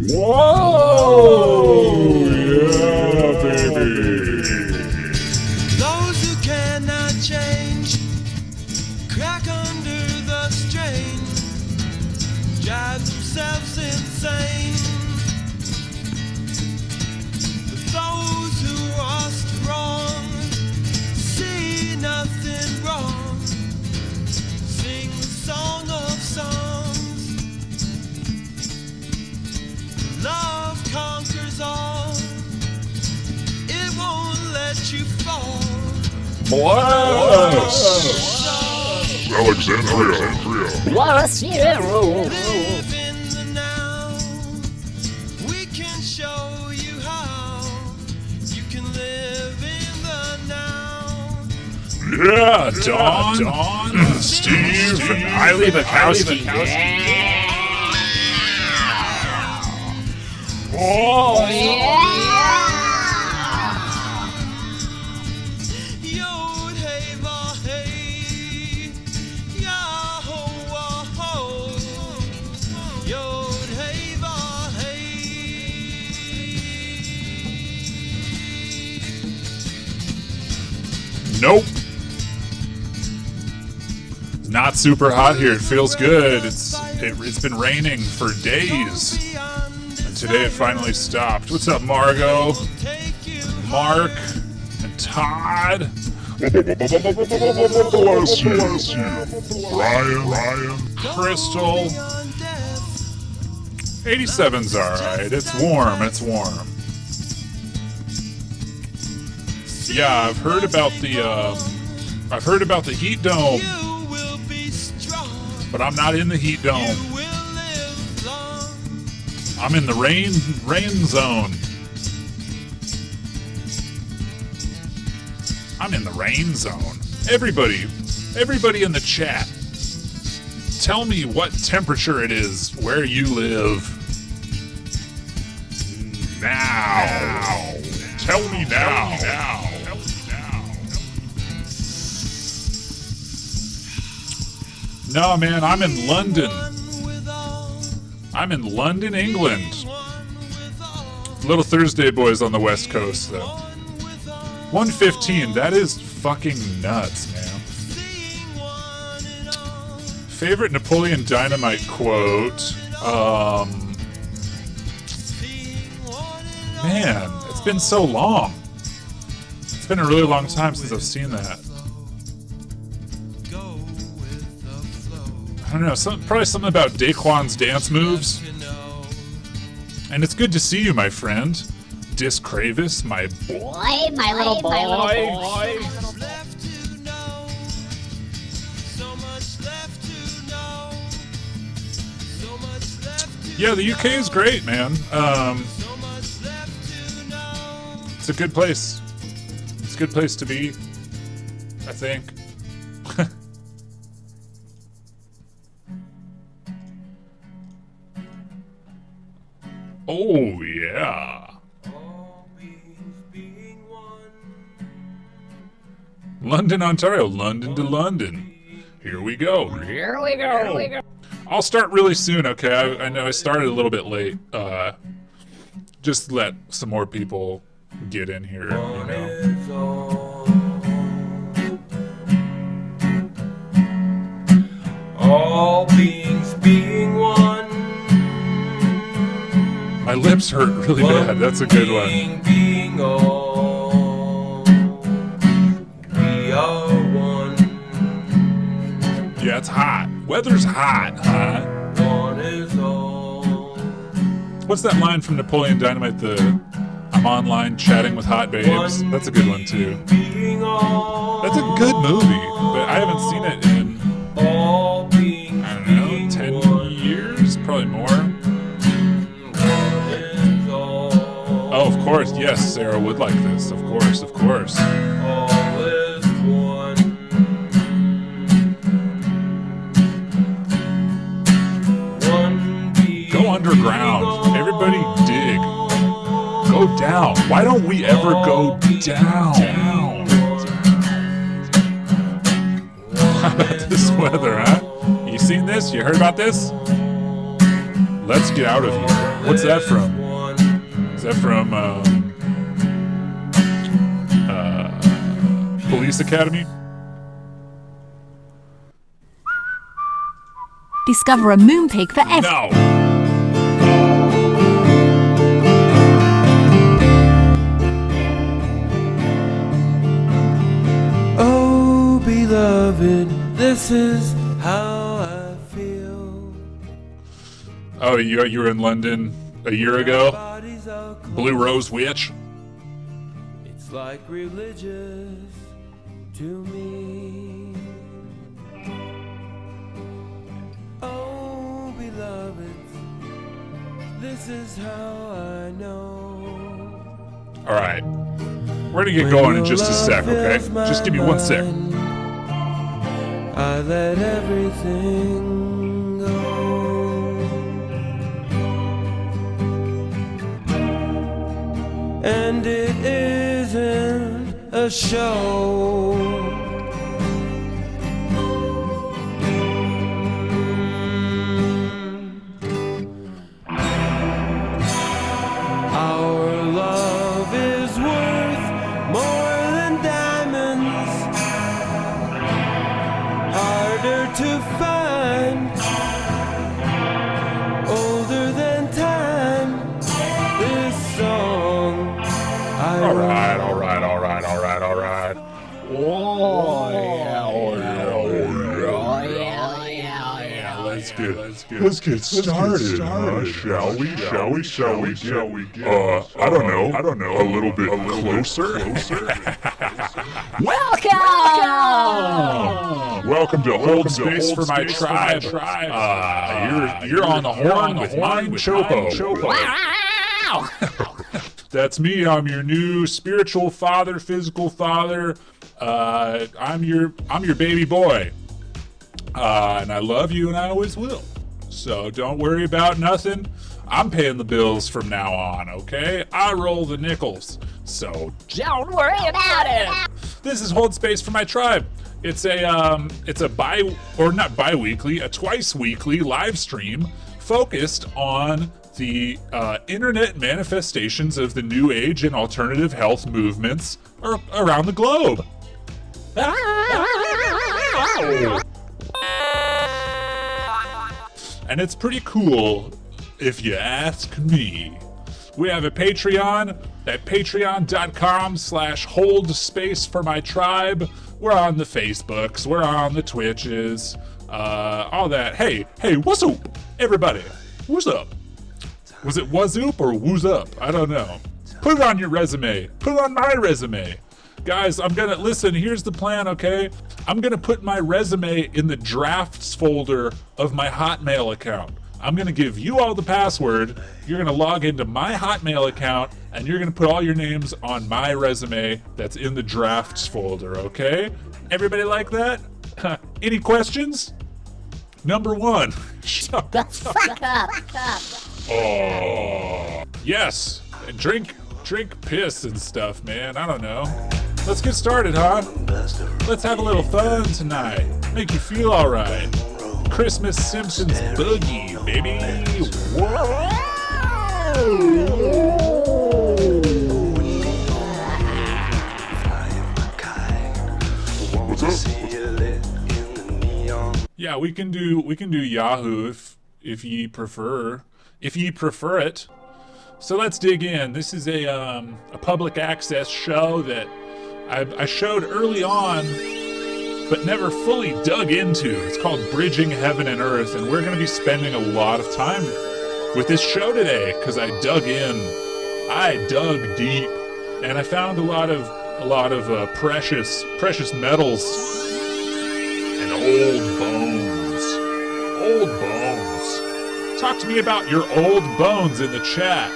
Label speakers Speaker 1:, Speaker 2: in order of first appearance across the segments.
Speaker 1: Whoa! Yeah, baby.
Speaker 2: Those who cannot change crack under the strain, drive themselves insane. But those who are strong see nothing wrong, sing the song of songs. Love conquers all, it won't let you fall.
Speaker 1: Bless!
Speaker 3: Alexandria.
Speaker 1: Bless you!
Speaker 2: Live in the now. We can show you how you can live in the now.
Speaker 1: Yeah, Dawn, Steve, and Eileen Bukowski. Oh,
Speaker 2: Yod hey va hey, Yah-ho wah ho. Yod hey va hey.
Speaker 1: Nope. It's not super hot here. It feels good. It's been raining for days. And today it finally stopped. What's up, Margot? Mark and Todd.
Speaker 3: Bless you. Ryan.
Speaker 1: Crystal. 87's alright. It's warm. Yeah, I've heard about the heat dome,
Speaker 2: You will be strong.
Speaker 1: but I'm not in the heat dome.
Speaker 2: You will live long.
Speaker 1: I'm in the rain zone. I'm in the rain zone. Everybody in the chat, tell me what temperature it is where you live. Now. Tell me now. No, man, I'm in London. I'm in London, England. Little Thursday boys on the West Coast, though. 1:15, that is fucking nuts, man. Favorite Napoleon Dynamite quote? Man, it's been so long. It's been a really long time since I've seen that. I don't know, probably something about Daquan's dance moves. And it's good to see you, my friend. Dis Cravis, my boy,
Speaker 4: My little boy.
Speaker 1: Yeah, the UK is great, man. It's a good place. It's a good place to be, I think. Oh, yeah. London, Ontario. London to London. Here we go. I'll start really soon, okay? I know I started a little bit late. Just let some more people get in here, you know.
Speaker 2: All beings being one.
Speaker 1: My lips hurt really bad. That's a good one.
Speaker 2: Being all. We are one.
Speaker 1: Yeah, it's hot. Weather's hot, huh?
Speaker 2: One is all.
Speaker 1: What's that line from Napoleon Dynamite? I'm online chatting with hot babes. That's a good one, too.
Speaker 2: Being all.
Speaker 1: That's a good movie, but I haven't seen it in,
Speaker 2: All beings.
Speaker 1: I don't know, 10 years? Probably more. Oh, of course. Yes, Sarah would like this. Of course.
Speaker 2: All is one. One being.
Speaker 1: Go underground. Everybody dig. Go down. Why don't we ever go down? How about this weather, huh? You seen this? You heard about this? Let's get out of here. What's that from? Is that from Police Academy?
Speaker 3: Discover a Moonpig for every...
Speaker 1: No.
Speaker 2: Oh, beloved, this is how I feel.
Speaker 1: Oh, you were in London a year ago?
Speaker 2: Bodies are cold.
Speaker 1: Blue Rose Witch?
Speaker 2: It's like religious to me. Oh, beloved, this is how I know.
Speaker 1: All right. We're gonna get going in just a sec, okay? Just give me 1 sec.
Speaker 2: I let everything go. And it isn't a show. Our love is worth more than diamonds, harder to find, older than time. This song I
Speaker 1: All
Speaker 2: wrote.
Speaker 1: right, all right, all right, all right, all right. Oh, yeah, oh, yeah, oh, yeah. Let's get started, shall we? I don't know. A little bit closer. Welcome to Hold Space for My Tribe. You're on the horn with Mind Chopo. That's me. I'm your new spiritual father, physical father. I'm your baby boy. And I love you and I always will. So don't worry about nothing. I'm paying the bills from now on, okay? I roll the nickels. So don't worry about it. This is Hold Space for My Tribe. It's a twice weekly live stream focused on the internet manifestations of the New Age and alternative health movements around the globe. And it's pretty cool, if you ask me. We have a Patreon at patreon.com/holdspaceformytribe. We're on the Facebooks, we're on the Twitches, all that. Hey, what's up, everybody? What's up? Was it what's-oop or who's up? I don't know. Put it on your resume. Put it on my resume. Guys, listen, here's the plan, okay? I'm gonna put my resume in the drafts folder of my Hotmail account. I'm gonna give you all the password. You're gonna log into my Hotmail account and you're gonna put all your names on my resume that's in the drafts folder, okay? Everybody like that? Any questions? Number one. Shut the fuck up. Oh, yes. And drink piss and stuff, man. I don't know. Let's get started, huh? Let's have a little fun tonight. Make you feel alright. Christmas Simpsons Boogie, baby. Whoa. Yeah, we can do Yahoo if ye prefer it. So let's dig in. This is a public access show that I showed early on, but never fully dug into. It's called Bridging Heaven and Earth, and we're going to be spending a lot of time with this show today because I dug deep, and I found a lot of precious metals and old bones. Talk to me about your old bones in the chat.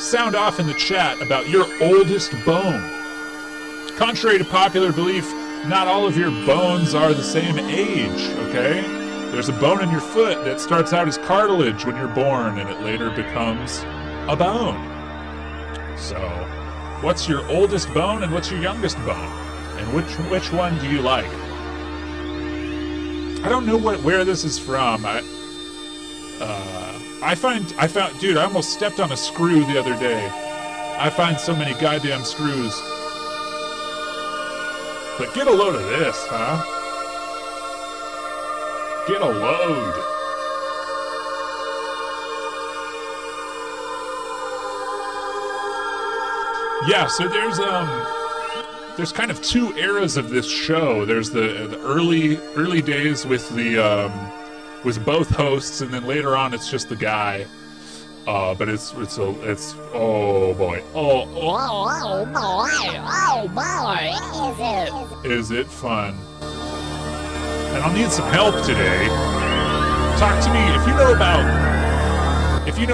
Speaker 1: Sound off in the chat about your oldest bone. Contrary to popular belief, not all of your bones are the same age, okay? There's a bone in your foot that starts out as cartilage when you're born and it later becomes a bone. So, what's your oldest bone and what's your youngest bone? And which one do you like? I don't know where this is from. I found, dude, I almost stepped on a screw the other day. I find so many goddamn screws. But get a load of this, huh? Get a load. Yeah, so there's kind of two eras of this show. There's the early days with the with both hosts, and then later on it's just the guy. But it's oh boy,
Speaker 4: Oh boy,
Speaker 1: is it fun? And I'll need some help today. Talk to me if you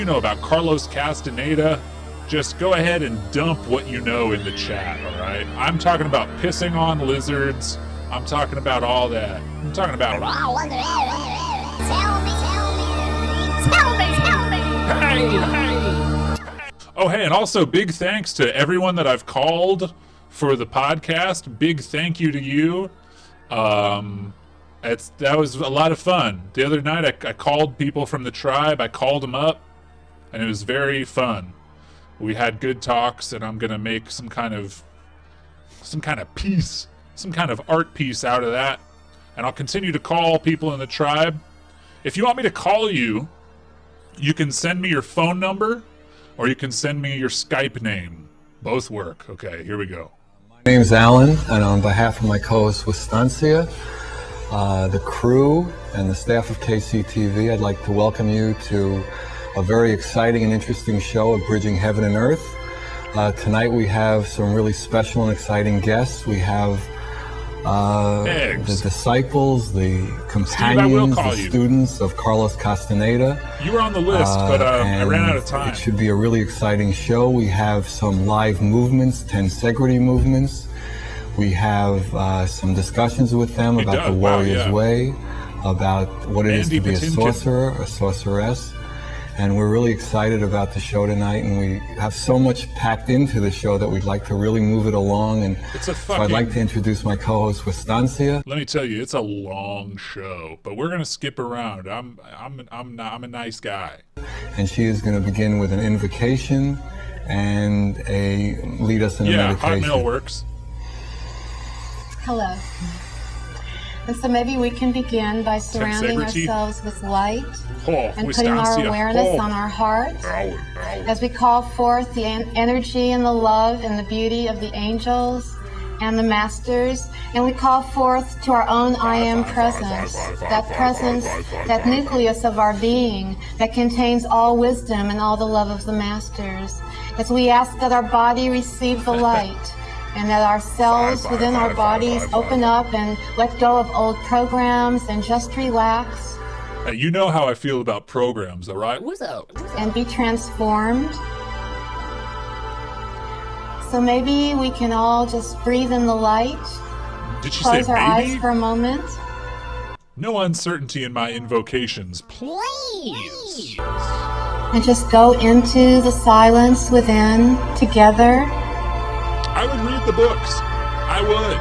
Speaker 1: know about Carlos Castaneda. Just go ahead and dump what you know in the chat, all right? I'm talking about pissing on lizards. I'm talking about all that. I'm talking about. Oh, hey, and also big thanks to everyone that I've called for the podcast. Big thank you to you. That was a lot of fun. The other night I called people from the tribe. I called them up, and it was very fun. We had good talks, and I'm gonna make some kind of piece, some kind of art piece out of that. And I'll continue to call people in the tribe. If you want me to call you, you can send me your phone number, or you can send me your Skype name. Both work. Okay, here we go.
Speaker 5: My name's Alan, and on behalf of my co-host Wistancia, the crew, and the staff of KCTV, I'd like to welcome you to a very exciting and interesting show of Bridging Heaven and Earth. Tonight we have some really special and exciting guests. We have the disciples, the companions, the students of Carlos Castaneda.
Speaker 1: You were on the list, but I ran out of time.
Speaker 5: It should be a really exciting show. We have some live movements, tensegrity movements. We have some discussions with them about the warrior's way, about what it is to be a sorcerer, a sorceress. And we're really excited about the show tonight, and we have so much packed into the show that we'd like to really move it along. And so I'd like to introduce my co-host Wistancia.
Speaker 1: Let me tell you, it's a long show, but we're gonna skip around. I'm a nice guy.
Speaker 5: And she is going to begin with an invocation and lead us in a meditation.
Speaker 1: Hot mail works.
Speaker 6: Hello. And so maybe we can begin by surrounding ourselves with light and putting our awareness on our heart as we call forth the energy and the love and the beauty of the angels and the masters, and we call forth to our own I Am presence, that nucleus of our being that contains all wisdom and all the love of the masters, as we ask that our body receive the light, and that our cells within our bodies open up and let go of old programs and just relax.
Speaker 1: You know how I feel about programs, all right?
Speaker 6: And be transformed. So maybe we can all just breathe in the light.
Speaker 1: Did she
Speaker 6: close
Speaker 1: say
Speaker 6: our
Speaker 1: baby?
Speaker 6: eyes for a moment.
Speaker 1: No uncertainty in my invocations, please.
Speaker 6: And just go into the silence within together.
Speaker 1: I would read the books. I would.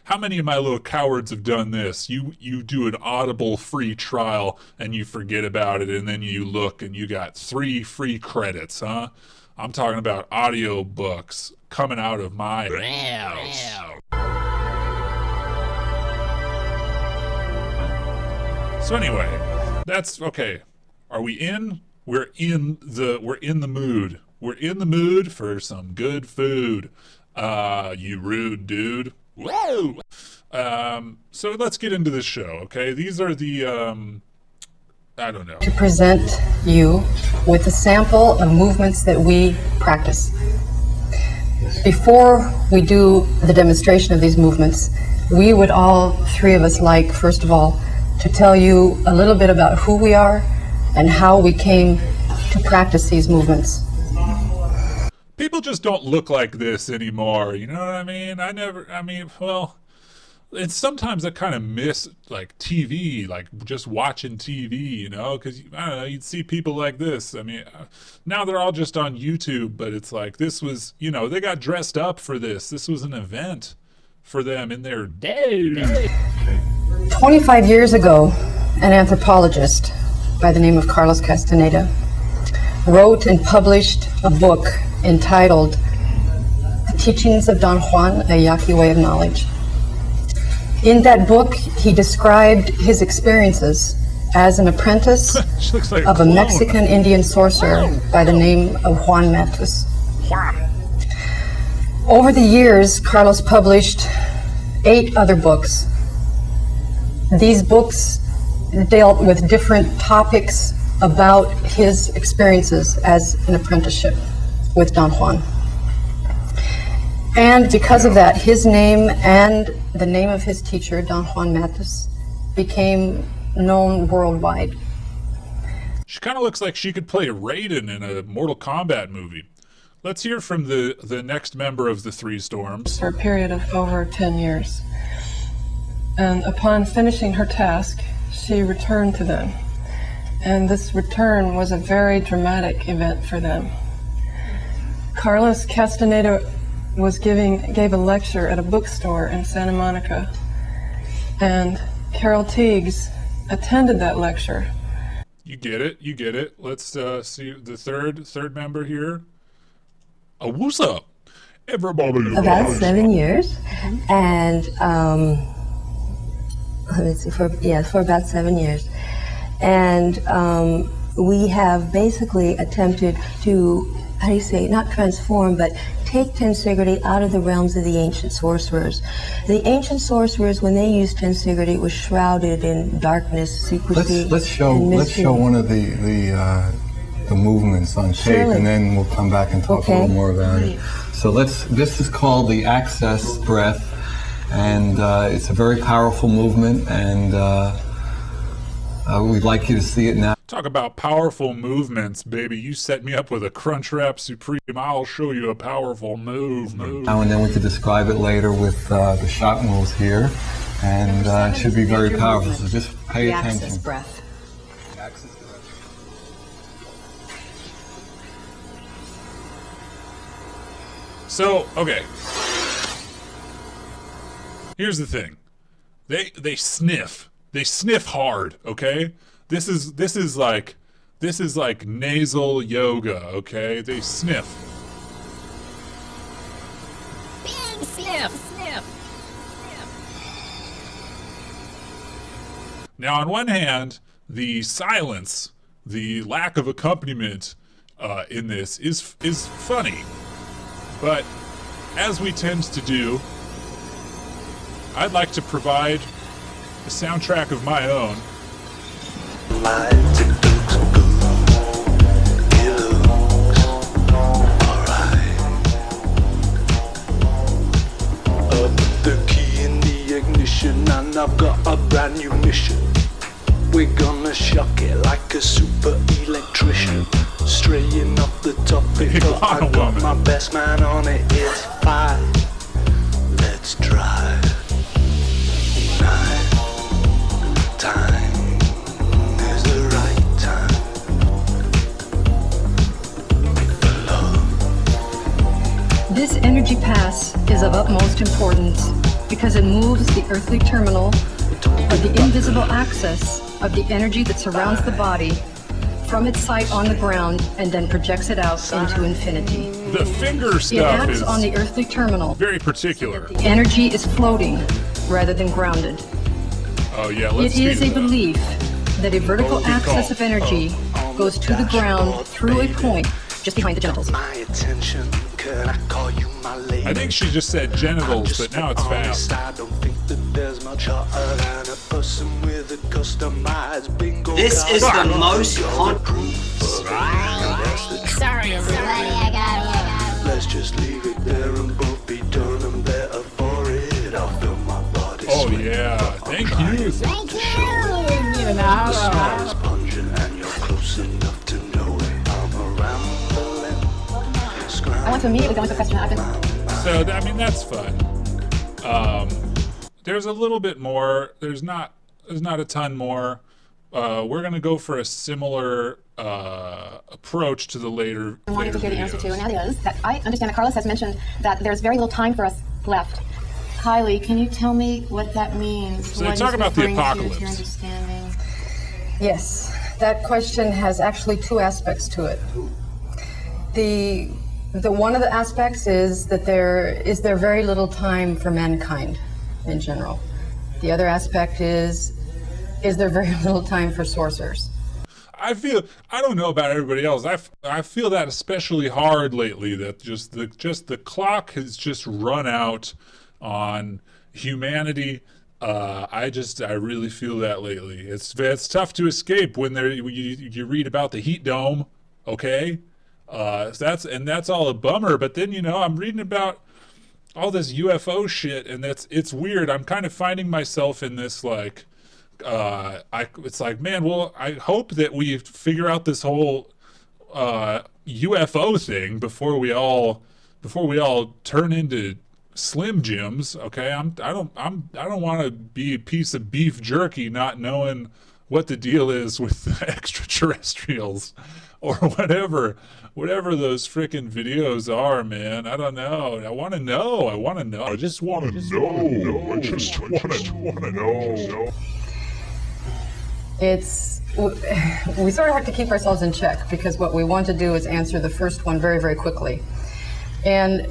Speaker 1: How many of my little cowards have done this? You do an Audible free trial and you forget about it, and then you look and you got 3 free credits, huh? I'm talking about audio books coming out of my house. So anyway, that's okay. Are we in? We're in the mood. We're in the mood for some good food. You rude dude. Whoa! So let's get into this show, okay? These are the, I don't know.
Speaker 7: To present you with a sample of movements that we practice. Before we do the demonstration of these movements, we would all 3 of us like, first of all, to tell you a little bit about who we are and how we came to practice these movements.
Speaker 1: People just don't look like this anymore, you know what I mean? And sometimes I kind of miss, like, TV, like, just watching TV, you know? Because, I don't know, you'd see people like this. I mean, now they're all just on YouTube, but it's like, this was, you know, they got dressed up for this. This was an event for them in their day.
Speaker 7: 25 years ago, an anthropologist by the name of Carlos Castaneda wrote and published a book entitled The Teachings of Don Juan, a Yaqui Way of Knowledge. In that book, he described his experiences as an apprentice
Speaker 1: She looks like
Speaker 7: of a
Speaker 1: clone.
Speaker 7: Mexican Indian sorcerer by the name of Juan Matus. Over the years, Carlos published 8 other books. These books dealt with different topics about his experiences as an apprenticeship with Don Juan. And because of that, his name and the name of his teacher, Don Juan Matus, became known worldwide.
Speaker 1: She kind of looks like she could play Raiden in a Mortal Kombat movie. Let's hear from the next member of the Three Storms.
Speaker 8: For a period of over 10 years. And upon finishing her task, she returned to them. And this return was a very dramatic event for them. Carlos Castaneda gave a lecture at a bookstore in Santa Monica. And Carol Teagues attended that lecture.
Speaker 1: You get it. You get it. Let's see the third member here. What's up, everybody?
Speaker 9: About 7 years, and let me see, for about 7 years, and we have basically attempted to, how do you say, not transform, but take tensegrity out of the realms of the ancient sorcerers. The ancient sorcerers, when they used tensegrity, it was shrouded in darkness, secrecy.
Speaker 5: Let's show one of the movements on tape,
Speaker 9: Surely.
Speaker 5: and then we'll come back and talk a little more about it. So this is called the Access Breath, and it's a very powerful movement, and we'd like you to see it now.
Speaker 1: Talk about powerful movements, baby. You set me up with a Crunchwrap Supreme. I'll show you a powerful move.
Speaker 5: Now and then we could describe it later with the shot moves here, and it should be very powerful, so just pay attention.
Speaker 7: Access breath.
Speaker 1: So, okay. Here's the thing. They sniff. They sniff hard, okay? This is like nasal yoga, okay? They sniff.
Speaker 4: Big sniff, sniff.
Speaker 1: Now, on one hand, the silence, the lack of accompaniment in this is funny. But as we tend to do, I'd like to provide a soundtrack of my own.
Speaker 2: The key in the ignition, and I've got a brand new mission. We're gonna shock it like a super electrician. Straying off the topic, but I got my best man on it. It's 5. Let's drive. 9. Time is the right time for love.
Speaker 7: This energy pass is of utmost importance because it moves the earthly terminal of the invisible axis of the energy that surrounds the body from its site on the ground and then projects it out into infinity.
Speaker 1: The finger
Speaker 7: It
Speaker 1: stuff
Speaker 7: acts
Speaker 1: is
Speaker 7: on the earthly terminal.
Speaker 1: very particular.
Speaker 7: The energy is floating rather than grounded.
Speaker 1: Oh yeah, let's
Speaker 7: It is
Speaker 1: do
Speaker 7: a
Speaker 1: that.
Speaker 7: belief that a vertical axis of energy goes to the ground through a point just behind the genitals.
Speaker 2: My attention, can I call you my lady?
Speaker 1: I think she just said genitals, but now it's fast.
Speaker 2: I don't think that there's much hotter than a person with a customized bingo.
Speaker 10: This is the most
Speaker 4: Sorry, everybody, I got
Speaker 2: Let's just leave it there and both be done and better for it. I'll feel my body.
Speaker 1: Oh yeah, thank you.
Speaker 4: Thank you.
Speaker 2: The smell is pungent and you're close enough to know it. I'm a rambling.
Speaker 6: I want to immediately go into the question. I've been
Speaker 1: So I mean that's fun. There's a little bit more. There's not a ton more. We're gonna go for a similar approach to the later.
Speaker 6: wanting to hear the answer to, and
Speaker 1: videos.
Speaker 6: that is that I understand that Carlos has mentioned that there's very little time for us left. Kylie, can you tell me what that means?
Speaker 1: So they
Speaker 6: What
Speaker 1: talk
Speaker 6: he's
Speaker 1: about the
Speaker 6: referring to,
Speaker 1: apocalypse.
Speaker 6: to your understanding?
Speaker 7: Yes, that question has actually two aspects to it. The one of the aspects is that there very little time for mankind in general. The other aspect is there very little time for sorcerers.
Speaker 1: I don't know about everybody else. I feel that especially hard lately, that just the clock has just run out on humanity. I really feel that lately. It's tough to escape when you read about the heat dome, okay? That's all a bummer, but then I'm reading about all this UFO shit, and it's weird. I'm kind of finding myself in this like it's like, man, well, I hope that we figure out this whole UFO thing before we all turn into Slim Jims, okay? I don't want to be a piece of beef jerky not knowing what the deal is with the extraterrestrials or whatever those freaking videos are, man. I don't know. I want to know. I just want to know. I just want to know.
Speaker 7: We sort of have to keep ourselves in check, because what we want to do is answer the first one very, very quickly. And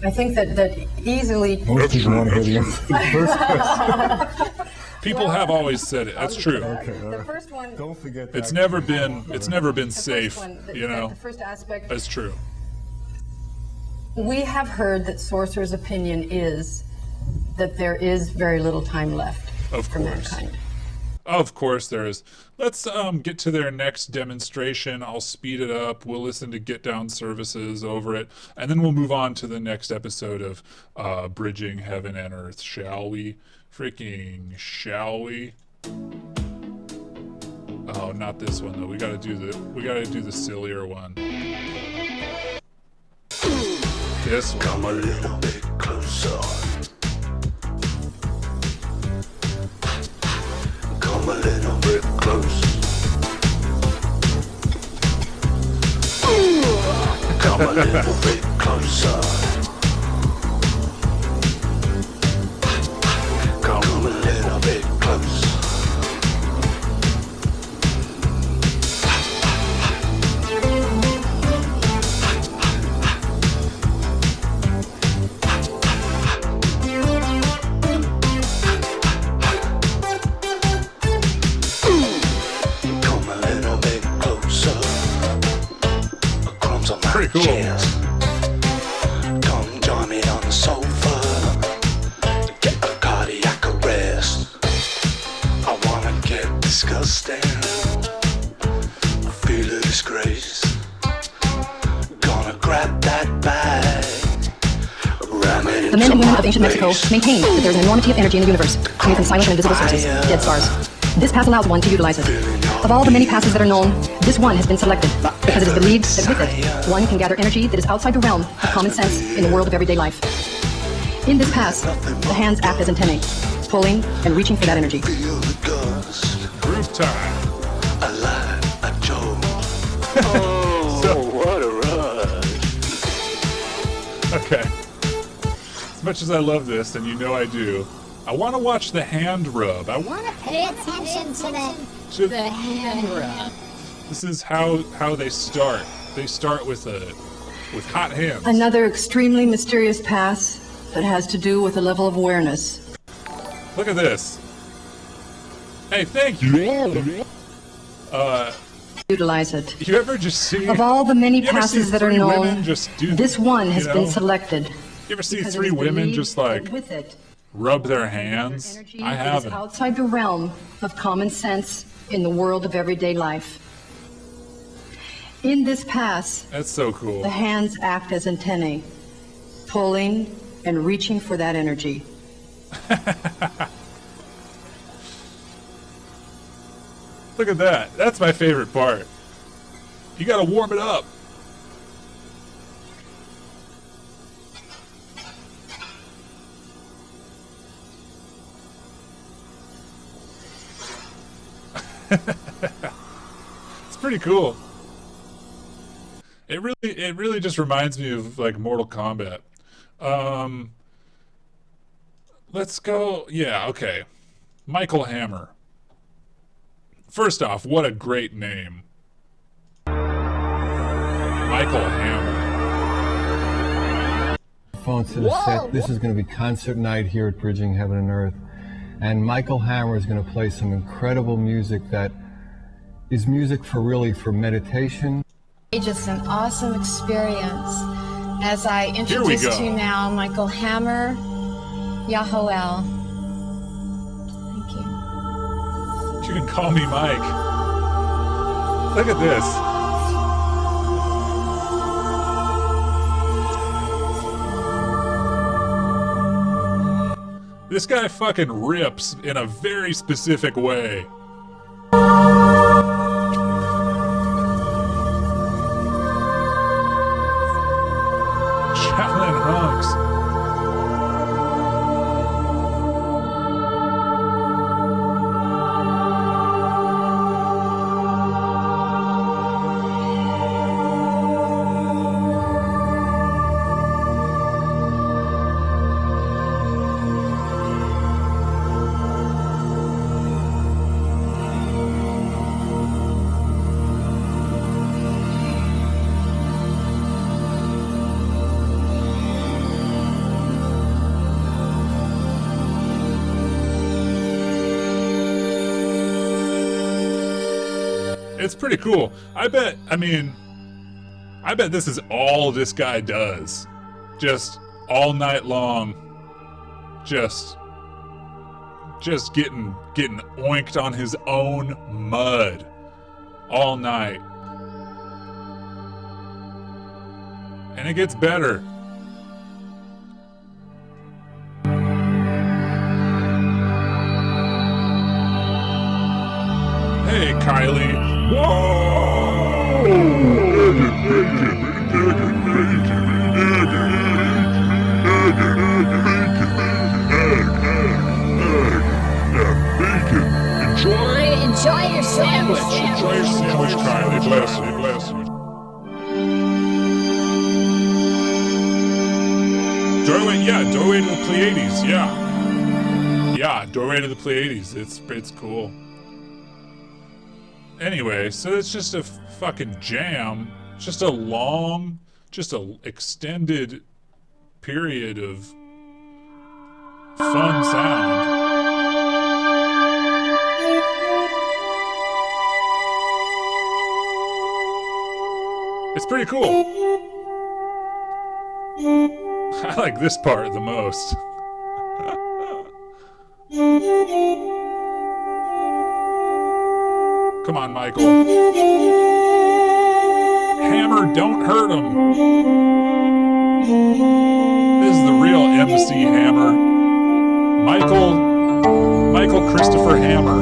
Speaker 7: I think that easily...
Speaker 5: Most people want to hear the first question.
Speaker 1: People have always said it. That's true.
Speaker 7: The first one...
Speaker 5: Don't forget that.
Speaker 1: It's never been safe,
Speaker 7: The first aspect...
Speaker 1: That's true.
Speaker 7: We have heard that sorcerer's opinion is that there is very little time left for mankind.
Speaker 1: Of course there is. Let's get to their next demonstration. I'll speed it up. We'll listen to Get Down Services over it, and then we'll move on to the next episode of Bridging Heaven and Earth. Shall we? Shall we? Oh, not this one though. We gotta do the sillier one. This one.
Speaker 2: Come a little bit closer. Come a little bit close. Come a little bit closer. Come a little bit close.
Speaker 1: Pretty cool.
Speaker 2: Come join me on the sofa. Get a cardiac arrest. I wanna get disgusting. Feel a disgrace. Gonna grab that bag. Ram it into
Speaker 7: The men and women
Speaker 2: my
Speaker 7: of ancient Mexico
Speaker 2: face.
Speaker 7: maintain that there is an enormity of energy in the universe, coming from silent and invisible sources, dead stars. This path allows one to utilize it. Of all the many passes that are known, this one has been selected because it is believed that with it, one can gather energy that is outside the realm of common sense in the world of everyday life. In this pass, the hands act as antennae, pulling and reaching for that energy.
Speaker 2: Feel the gust.
Speaker 1: Groove time.
Speaker 2: A lie, a joke. Oh, what a rush.
Speaker 1: Okay. As much as I love this, and you know I do, I want to watch the hand rub. I want to
Speaker 4: Pay attention to the hand rub.
Speaker 1: This is how they start. They start with hot hands.
Speaker 7: Another extremely mysterious pass that has to do with a level of awareness.
Speaker 1: Look at this. Hey, thank you.
Speaker 7: Utilize it.
Speaker 1: You ever just see?
Speaker 7: Of all the many
Speaker 1: you ever see
Speaker 7: passes that are
Speaker 1: three
Speaker 7: known,
Speaker 1: women just do,
Speaker 7: this one has
Speaker 1: you
Speaker 7: been
Speaker 1: know?
Speaker 7: selected.
Speaker 1: You ever see
Speaker 7: because it
Speaker 1: three
Speaker 7: is
Speaker 1: women
Speaker 7: believed
Speaker 1: just
Speaker 7: that
Speaker 1: like
Speaker 7: with it,
Speaker 1: rub their hands?
Speaker 7: energy
Speaker 1: I
Speaker 7: that is
Speaker 1: haven't.
Speaker 7: outside the realm of common sense in the world of everyday life. In this pass,
Speaker 1: That's so cool.
Speaker 7: the hands act as antennae, pulling and reaching for that energy.
Speaker 1: Look at that. That's my favorite part. You gotta warm it up. It's pretty cool. It really just reminds me of like Mortal Kombat. Let's go. Yeah, okay. Michael Hammer. First off, what a great name. Michael Hammer.
Speaker 5: Phone to the set. This is going to be concert night here at Bridging Heaven and Earth. And Michael Hammer is going to play some incredible music that is music for meditation.
Speaker 6: Just an awesome experience. As I introduce to you now, Michael Hammer, Yahoel. Thank you.
Speaker 1: You can call me Mike. Look at this. This guy fucking rips in a very specific way. Shaolin Hunks. It's pretty cool. I bet this is all this guy does. Just all night long. Just getting oinked on his own mud all night. And it gets better. Hey, Kylie. Whoa!
Speaker 4: Enjoy your sandwich.
Speaker 1: Enjoy your sandwich, Kylie. Bless you, bless you. Doorway to the Pleiades, yeah. Yeah, Doorway to the Pleiades. It's cool. Anyway, so it's just a fucking jam. Just a extended period of fun sound. It's pretty cool. I like this part the most. Come on, Michael. Hammer, don't hurt him. This is the real MC Hammer. Michael Christopher Hammer.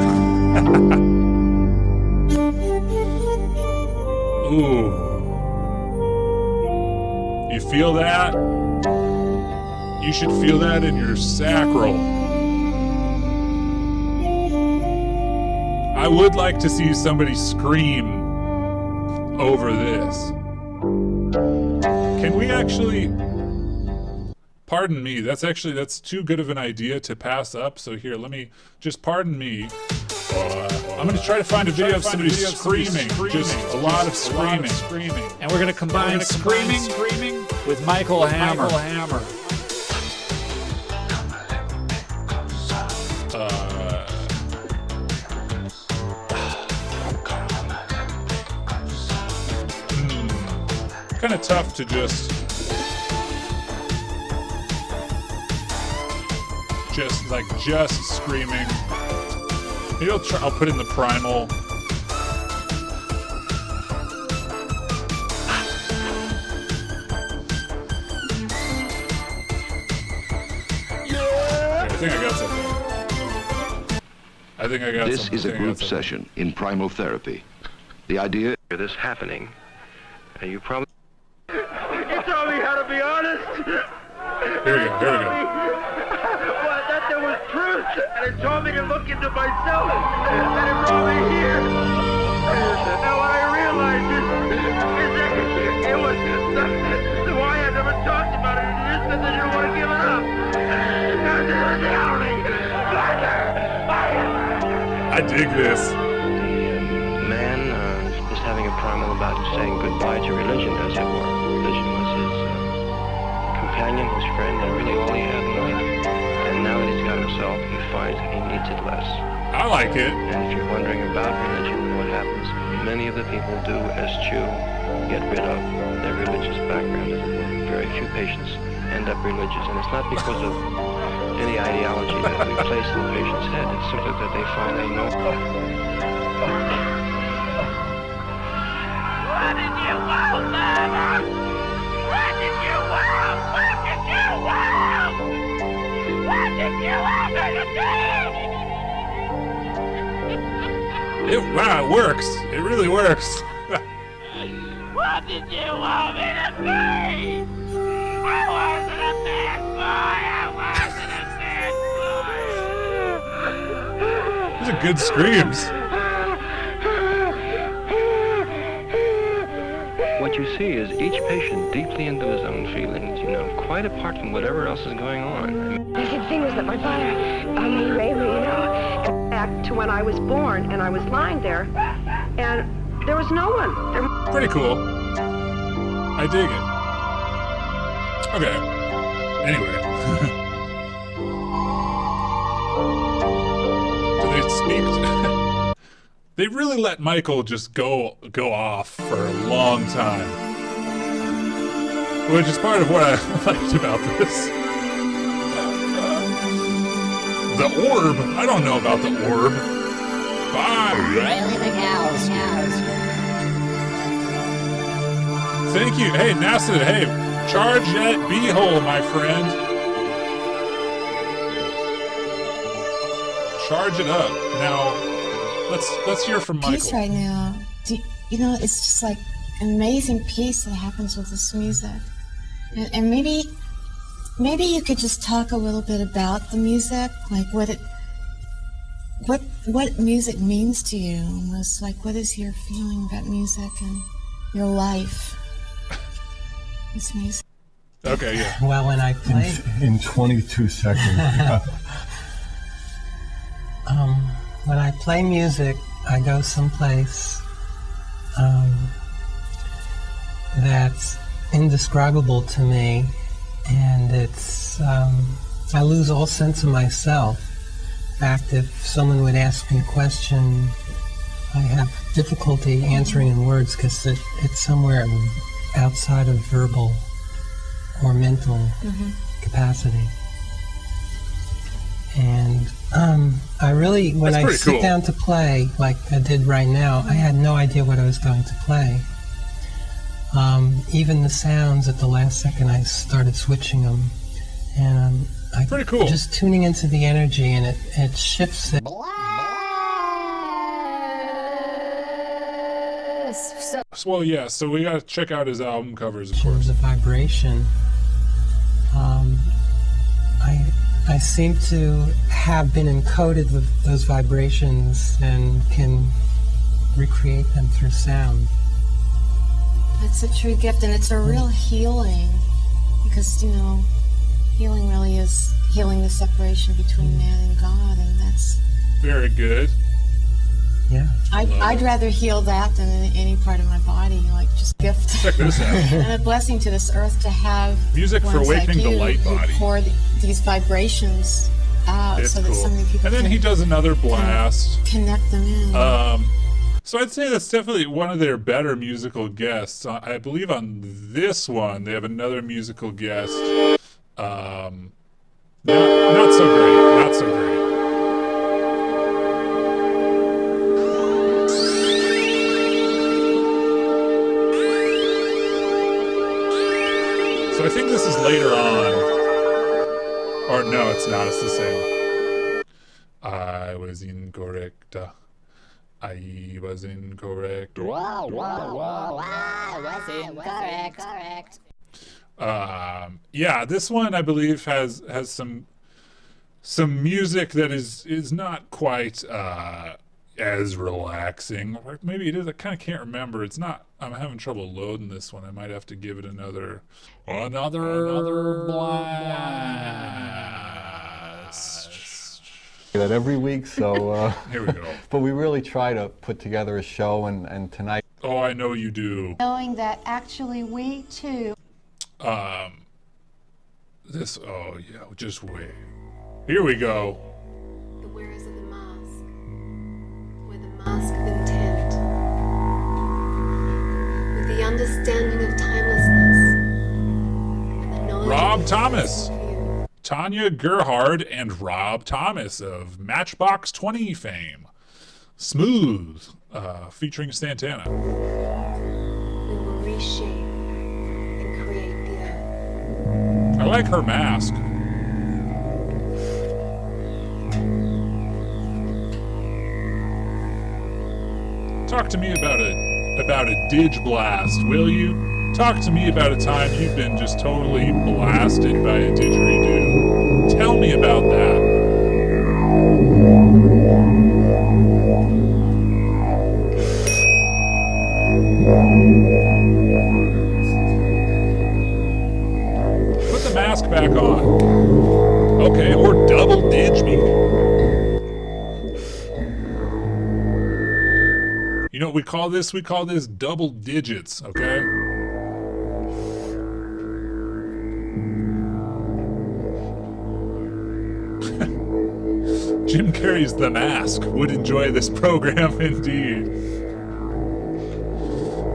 Speaker 1: Ooh. You feel that? You should feel that in your sacral. I would like to see somebody scream over this. Can we actually... Pardon me, that's too good of an idea to pass up. So here, pardon me. I'm gonna try to find a video of somebody screaming. Just a lot of screaming.
Speaker 10: And we're gonna combine screaming with Michael Hammer.
Speaker 1: Kind of tough to just screaming. Maybe I'll put in the primal. Yeah! I think I got something.
Speaker 11: This is a group session in primal therapy. The idea
Speaker 12: of this happening, and you probably...
Speaker 13: You told me how to be honest.
Speaker 1: Here we go.
Speaker 13: Well, that there was truth, and it told me to look into myself, and it brought me here. Now what I realized is that it was why I never talked about it. It is because I didn't want to give it up.
Speaker 1: I dig this.
Speaker 12: The man is having a primal about saying goodbye to religion, as it were. Religion was his companion, his friend, and really all he had in life. And now that he's got himself, he finds that he needs it less.
Speaker 1: I like it.
Speaker 12: And if you're wondering about religion, what happens, many of the people do eschew, get rid of their religious background, as it were. Very few patients end up religious, and it's not because of any ideology that we place in the patient's head. It's simply that they find they know.
Speaker 13: What did you want, Mama? What did you want? What did you want? What did you want me to do?
Speaker 1: Wow, it works. It really works.
Speaker 13: What did you want me to do? I wasn't a bad boy. I wasn't a bad boy.
Speaker 1: Those are good screams.
Speaker 12: What you see is each patient deeply into his own feelings, you know, quite apart from whatever else is going on.
Speaker 14: I had things that my father, he raised me, you know, back to when I was born, and I was lying there, and there was no one.
Speaker 1: Pretty cool. I dig it. Okay. Anyway. Do they speak? They really let Michael just go off for a long time. Which is part of what I liked about this. The orb? I don't know about the orb. Bye!
Speaker 4: Really the cows.
Speaker 1: Thank you. Hey, NASA, hey, charge that beehole, my friend. Charge it up. Now, let's hear from Michael.
Speaker 6: Peace right now. You know, it's just like an amazing peace that happens with this music. And maybe you could just talk a little bit about the music, like what music means to you, almost like what is your feeling about music and your life? This music.
Speaker 1: Okay, yeah.
Speaker 15: Well, when I play
Speaker 5: in 22 seconds.
Speaker 15: When I play music, I go someplace that's indescribable to me, and it's I lose all sense of myself. In fact, if someone would ask me a question, I have difficulty answering in words because it's somewhere outside of verbal or mental capacity. And I really, when I sit down to play, like I did right now, I had no idea what I was going to play. Even the sounds at the last second, I started switching them. And just tuning into the energy, and it shifts it.
Speaker 1: Well, yeah, so we gotta check out his album covers, of course.
Speaker 15: The vibration. I seem to have been encoded with those vibrations and can recreate them through sound.
Speaker 6: It's a true gift, and it's a real healing, because, you know, healing really is healing the separation between man and God, and that's...
Speaker 1: Very good.
Speaker 15: Yeah.
Speaker 6: I'd rather heal that than in any part of my body, like just a gift.
Speaker 1: Check this out.
Speaker 6: And a blessing to this earth to have
Speaker 1: music for awakening the light body.
Speaker 6: Who pour these vibrations out so that so many people
Speaker 1: and then he does another blast.
Speaker 6: Connect them in.
Speaker 1: So I'd say that's definitely one of their better musical guests. I believe on this one they have another musical guest. Not so great. Not so great. So I think this is later on. Or no, it's not. It's the same. I was incorrect. I was incorrect.
Speaker 4: Whoa, I was incorrect.
Speaker 1: Yeah, this one I believe has some music that is not quite as relaxing. Or maybe it is. I kind of can't remember. It's not. I'm having trouble loading this one. I might have to give it another blast.
Speaker 5: that every week, so
Speaker 1: Here we go.
Speaker 5: but we really try to put together a show, and tonight.
Speaker 1: Oh, I know you do.
Speaker 6: Knowing that actually we too.
Speaker 1: This. Oh yeah. Just wait. Here we go.
Speaker 16: The wearers of the mask, with the mask of intent, with the understanding of timelessness, and the knowledge
Speaker 1: Rob
Speaker 16: of
Speaker 1: Thomas, Tanya Gerhard, and Rob Thomas of Matchbox 20 fame. Smooth, featuring Santana.
Speaker 16: we will reshape and create the earth.
Speaker 1: I like her mask. Talk to me about a dig blast, will you? Talk to me about a time you've been just totally blasted by a didgeridoo. Tell me about that. Put the mask back on. Okay, or double dig me. You know what we call this? We call this double digits, okay? Jim Carrey's The Mask would enjoy this program indeed.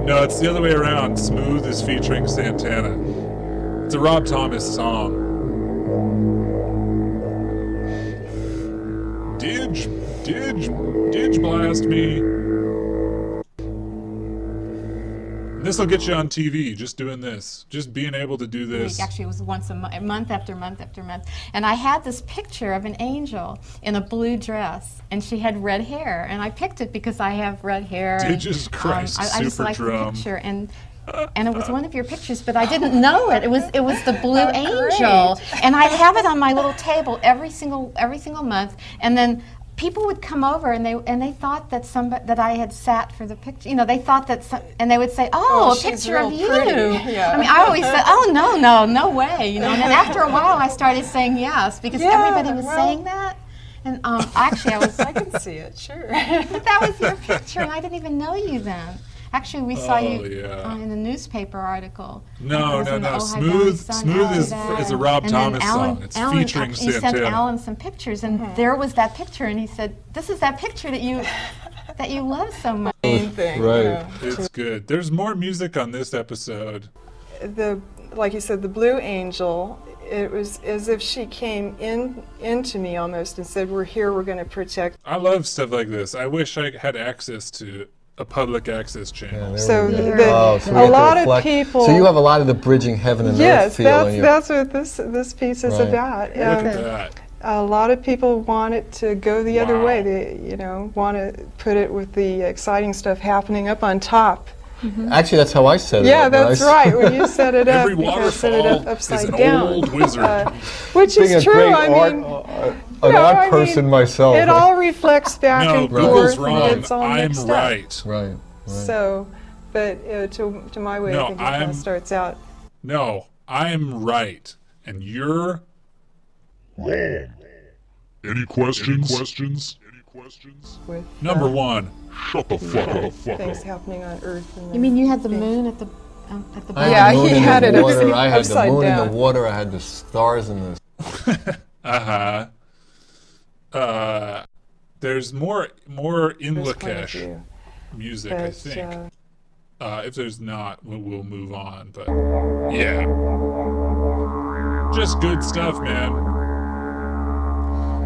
Speaker 1: No, it's the other way around. Smooth is featuring Santana. It's a Rob Thomas song. Dig blast me. This will get you on TV, just doing this. Just being able to do this.
Speaker 6: Actually, it was once a month after month after month. And I had this picture of an angel in a blue dress, and she had red hair. And I picked it because I have red hair.
Speaker 1: Jesus Christ,
Speaker 6: I just
Speaker 1: super
Speaker 6: liked
Speaker 1: drum.
Speaker 6: the picture. And it was one of your pictures, but I didn't know it. It was the blue angel. And I have it on my little table every single month. And then people would come over and they thought that that I had sat for the picture. You know, they thought that and they would say, "Oh, a picture of you."
Speaker 8: Yeah.
Speaker 6: I mean, I always said, "Oh, no way." You know, and then after a while, I started saying yes because everybody was saying that. And actually, I
Speaker 8: can see it, sure.
Speaker 6: But that was your picture, and I didn't even know you then. Actually, we saw you in a newspaper article.
Speaker 1: No. Smooth is a Rob Thomas song. It's featuring Santana.
Speaker 6: He sent Alan some pictures, and there was that picture, and he said, "This is that picture that you love so much."
Speaker 5: Right.
Speaker 1: It's good. There's more music on this episode.
Speaker 8: Like you said, the Blue Angel. It was as if she came into me almost and said, "We're here. We're going to protect."
Speaker 1: I love stuff like this. I wish I had access to a public access channel.
Speaker 8: So
Speaker 5: a
Speaker 8: lot of people.
Speaker 5: So you have a lot of the bridging heaven and earth feel.
Speaker 8: Yes, that's what this piece is about.
Speaker 1: Look at that.
Speaker 8: A lot of people want it to go the other way. They, want to put it with the exciting stuff happening up on top.
Speaker 5: Mm-hmm. Actually, that's how I set it
Speaker 8: up.
Speaker 5: Yeah,
Speaker 8: that's right. When you set it up,
Speaker 1: every
Speaker 8: set it up
Speaker 1: waterfall
Speaker 8: upside
Speaker 1: is an
Speaker 8: down.
Speaker 1: old wizard.
Speaker 8: Which
Speaker 5: Being
Speaker 8: is
Speaker 5: a
Speaker 8: true.
Speaker 5: great
Speaker 8: An
Speaker 5: art person myself.
Speaker 8: It all reflects back and
Speaker 1: Google's
Speaker 8: forth.
Speaker 1: wrong.
Speaker 8: And it's all
Speaker 1: I'm
Speaker 8: mixed
Speaker 1: right.
Speaker 8: up.
Speaker 5: Right.
Speaker 8: So, but to my way of thinking, it kind of starts out.
Speaker 1: No, I'm right, and you're wrong. Any questions?
Speaker 8: With,
Speaker 1: Number one, shut the fuck up.
Speaker 8: Things happening on Earth.
Speaker 6: You mean you had the moon at the
Speaker 5: I had the moon
Speaker 8: he
Speaker 5: in
Speaker 8: had
Speaker 5: the
Speaker 8: it
Speaker 5: water. I had the
Speaker 8: upside
Speaker 5: moon
Speaker 8: down.
Speaker 5: in the water. I had the stars in the.
Speaker 1: There's more in Lakesh music, I think. If there's not, we'll move on. But yeah, just good stuff, man.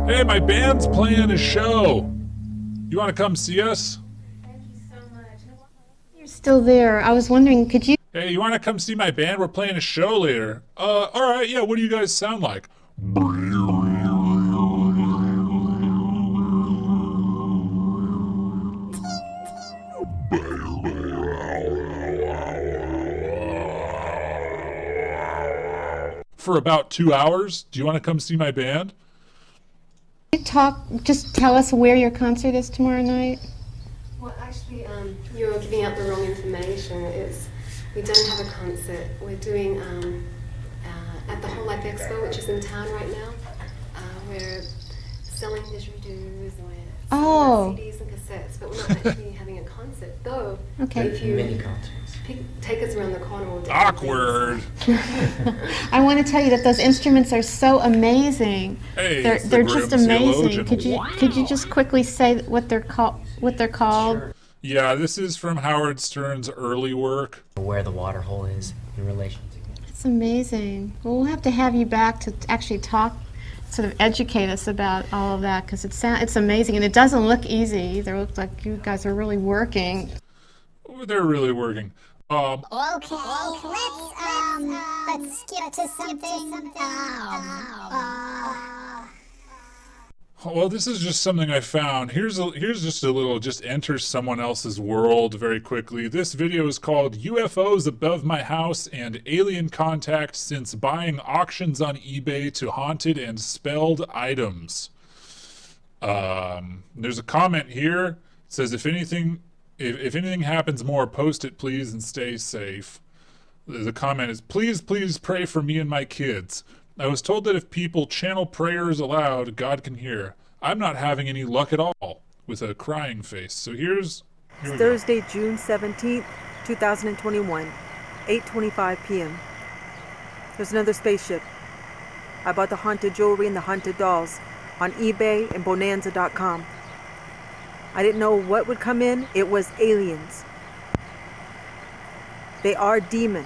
Speaker 1: Hey, my band's playing a show. You want to come see us?
Speaker 16: Thank you so much.
Speaker 6: You're still there. I was wondering, could you?
Speaker 1: Hey, you want to come see my band? We're playing a show later. All right, yeah. What do you guys sound like? For about 2 hours. Do you want to come see my band?
Speaker 6: Just tell us where your concert is tomorrow night.
Speaker 16: Well, actually, you're giving out the wrong information. We don't have a concert. We're doing at the Whole Life Expo, which is in town right now. We're selling didgeridoo with
Speaker 6: Oh.
Speaker 16: CDs and cassettes, but we're not actually having a concert, though.
Speaker 6: Okay.
Speaker 16: If you
Speaker 17: Mini concerts.
Speaker 16: take us around the corner, we'll do
Speaker 1: Awkward.
Speaker 6: I want to tell you that those instruments are so amazing.
Speaker 1: Hey,
Speaker 6: they're
Speaker 1: it's the
Speaker 6: just
Speaker 1: Grim
Speaker 6: amazing.
Speaker 1: Theologian.
Speaker 6: Could you just quickly say what they're called? What they're called?
Speaker 17: Sure.
Speaker 1: Yeah, this is from Howard Stern's early work.
Speaker 17: Where the water hole is in relation to.
Speaker 6: It's amazing. Well, we'll have to have you back to actually talk, sort of educate us about all of that, because it's amazing, and it doesn't look easy either. It looks like you guys are really working.
Speaker 1: Oh, they're really working.
Speaker 4: Okay, let's skip to something.
Speaker 1: Well, this is just something I found. Here's just a little, just enter someone else's world very quickly. This video is called UFOs Above My House and Alien Contact Since Buying Auctions on eBay to Haunted and Spelled Items. There's a comment here. It says, if anything happens more, post it please and stay safe. The comment is, please pray for me and my kids. I was told that if people channel prayers aloud, God can hear. I'm not having any luck at all, with a crying face. So here we go.
Speaker 18: Thursday, June 17th, 2021, 8:25 p.m. There's another spaceship. I bought the haunted jewelry and the haunted dolls on eBay and Bonanza.com. I didn't know what would come in. It was aliens. They are demon.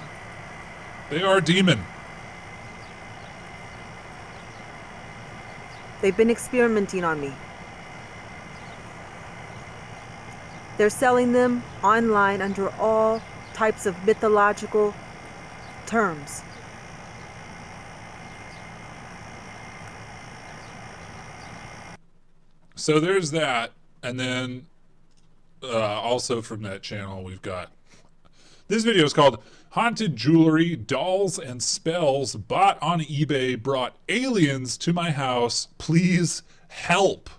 Speaker 1: They are demon.
Speaker 18: They've been experimenting on me. They're selling them online under all types of mythological terms.
Speaker 1: So there's that, and then also from that channel we've got, this video is called Haunted Jewelry, Dolls, and Spells Bought on eBay Brought Aliens to My House. Please help.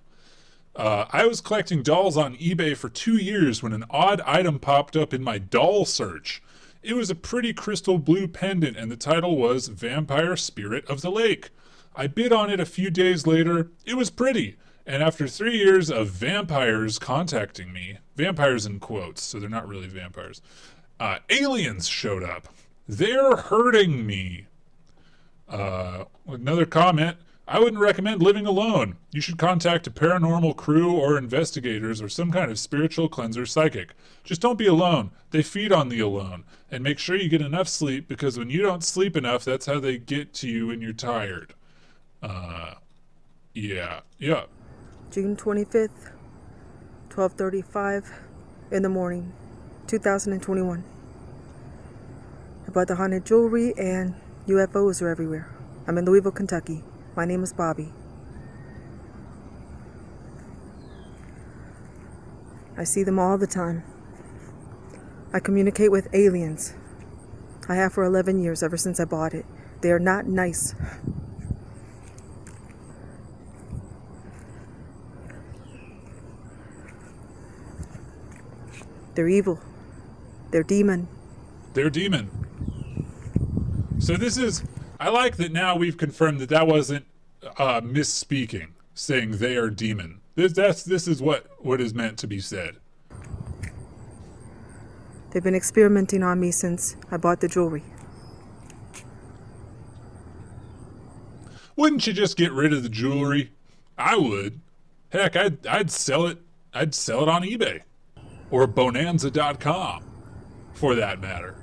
Speaker 1: I was collecting dolls on eBay for 2 years when an odd item popped up in my doll search. It was a pretty crystal blue pendant, and the title was Vampire Spirit of the Lake. I bid on it a few days later. It was pretty. And after 3 years of vampires contacting me, vampires in quotes, so they're not really vampires, aliens showed up. They're hurting me. Another comment, I wouldn't recommend living alone. You should contact a paranormal crew or investigators or some kind of spiritual cleanser psychic. Just don't be alone. They feed on the alone. And make sure you get enough sleep, because when you don't sleep enough, that's how they get to you when you're tired. Yeah.
Speaker 18: June 25th, 12:35 in the morning, 2021. I bought the haunted jewelry and UFOs are everywhere. I'm in Louisville, Kentucky. My name is Bobby. I see them all the time. I communicate with aliens. I have for 11 years, ever since I bought it. They are not nice. They're evil. They're demon.
Speaker 1: They're demon. So this is, I like that now we've confirmed that that wasn't misspeaking, saying they are demon. This is what is meant to be said.
Speaker 18: They've been experimenting on me since I bought the jewelry.
Speaker 1: Wouldn't you just get rid of the jewelry? I would. Heck, I'd sell it. I'd sell it on eBay or Bonanza.com, for that matter.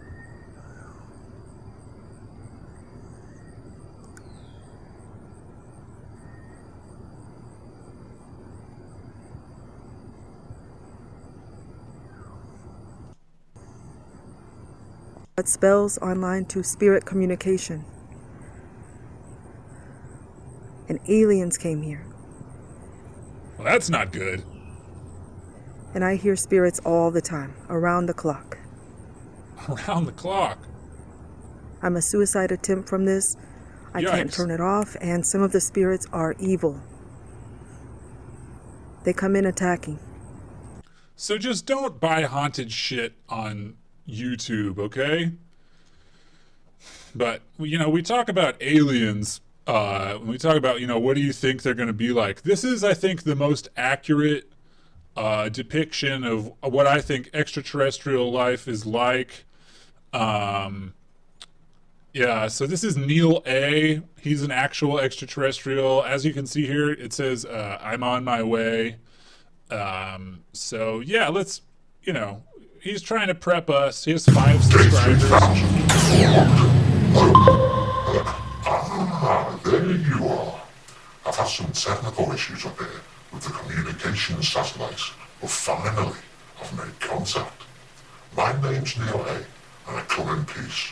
Speaker 18: But spells online to spirit communication. And aliens came here.
Speaker 1: Well, that's not good.
Speaker 18: And I hear spirits all the time, around the clock.
Speaker 1: Around the clock?
Speaker 18: I'm a suicide attempt from this. I can't turn it off, and some of the spirits are evil. They come in attacking.
Speaker 1: So just don't buy haunted shit on YouTube, okay? But, you know, we talk about aliens when we talk about, what do you think they're going to be like? This is, I think, the most accurate depiction of what I think extraterrestrial life is like. Yeah, so this is Neil A. He's an actual extraterrestrial. As you can see here, it says, I'm on my way. So yeah, let's, he's trying to prep us. He has 5 subscribers.
Speaker 19: There you are. I've had some technical issues up here with the communication satellites, but finally I've made contact. My name's Neil A, and I come in peace.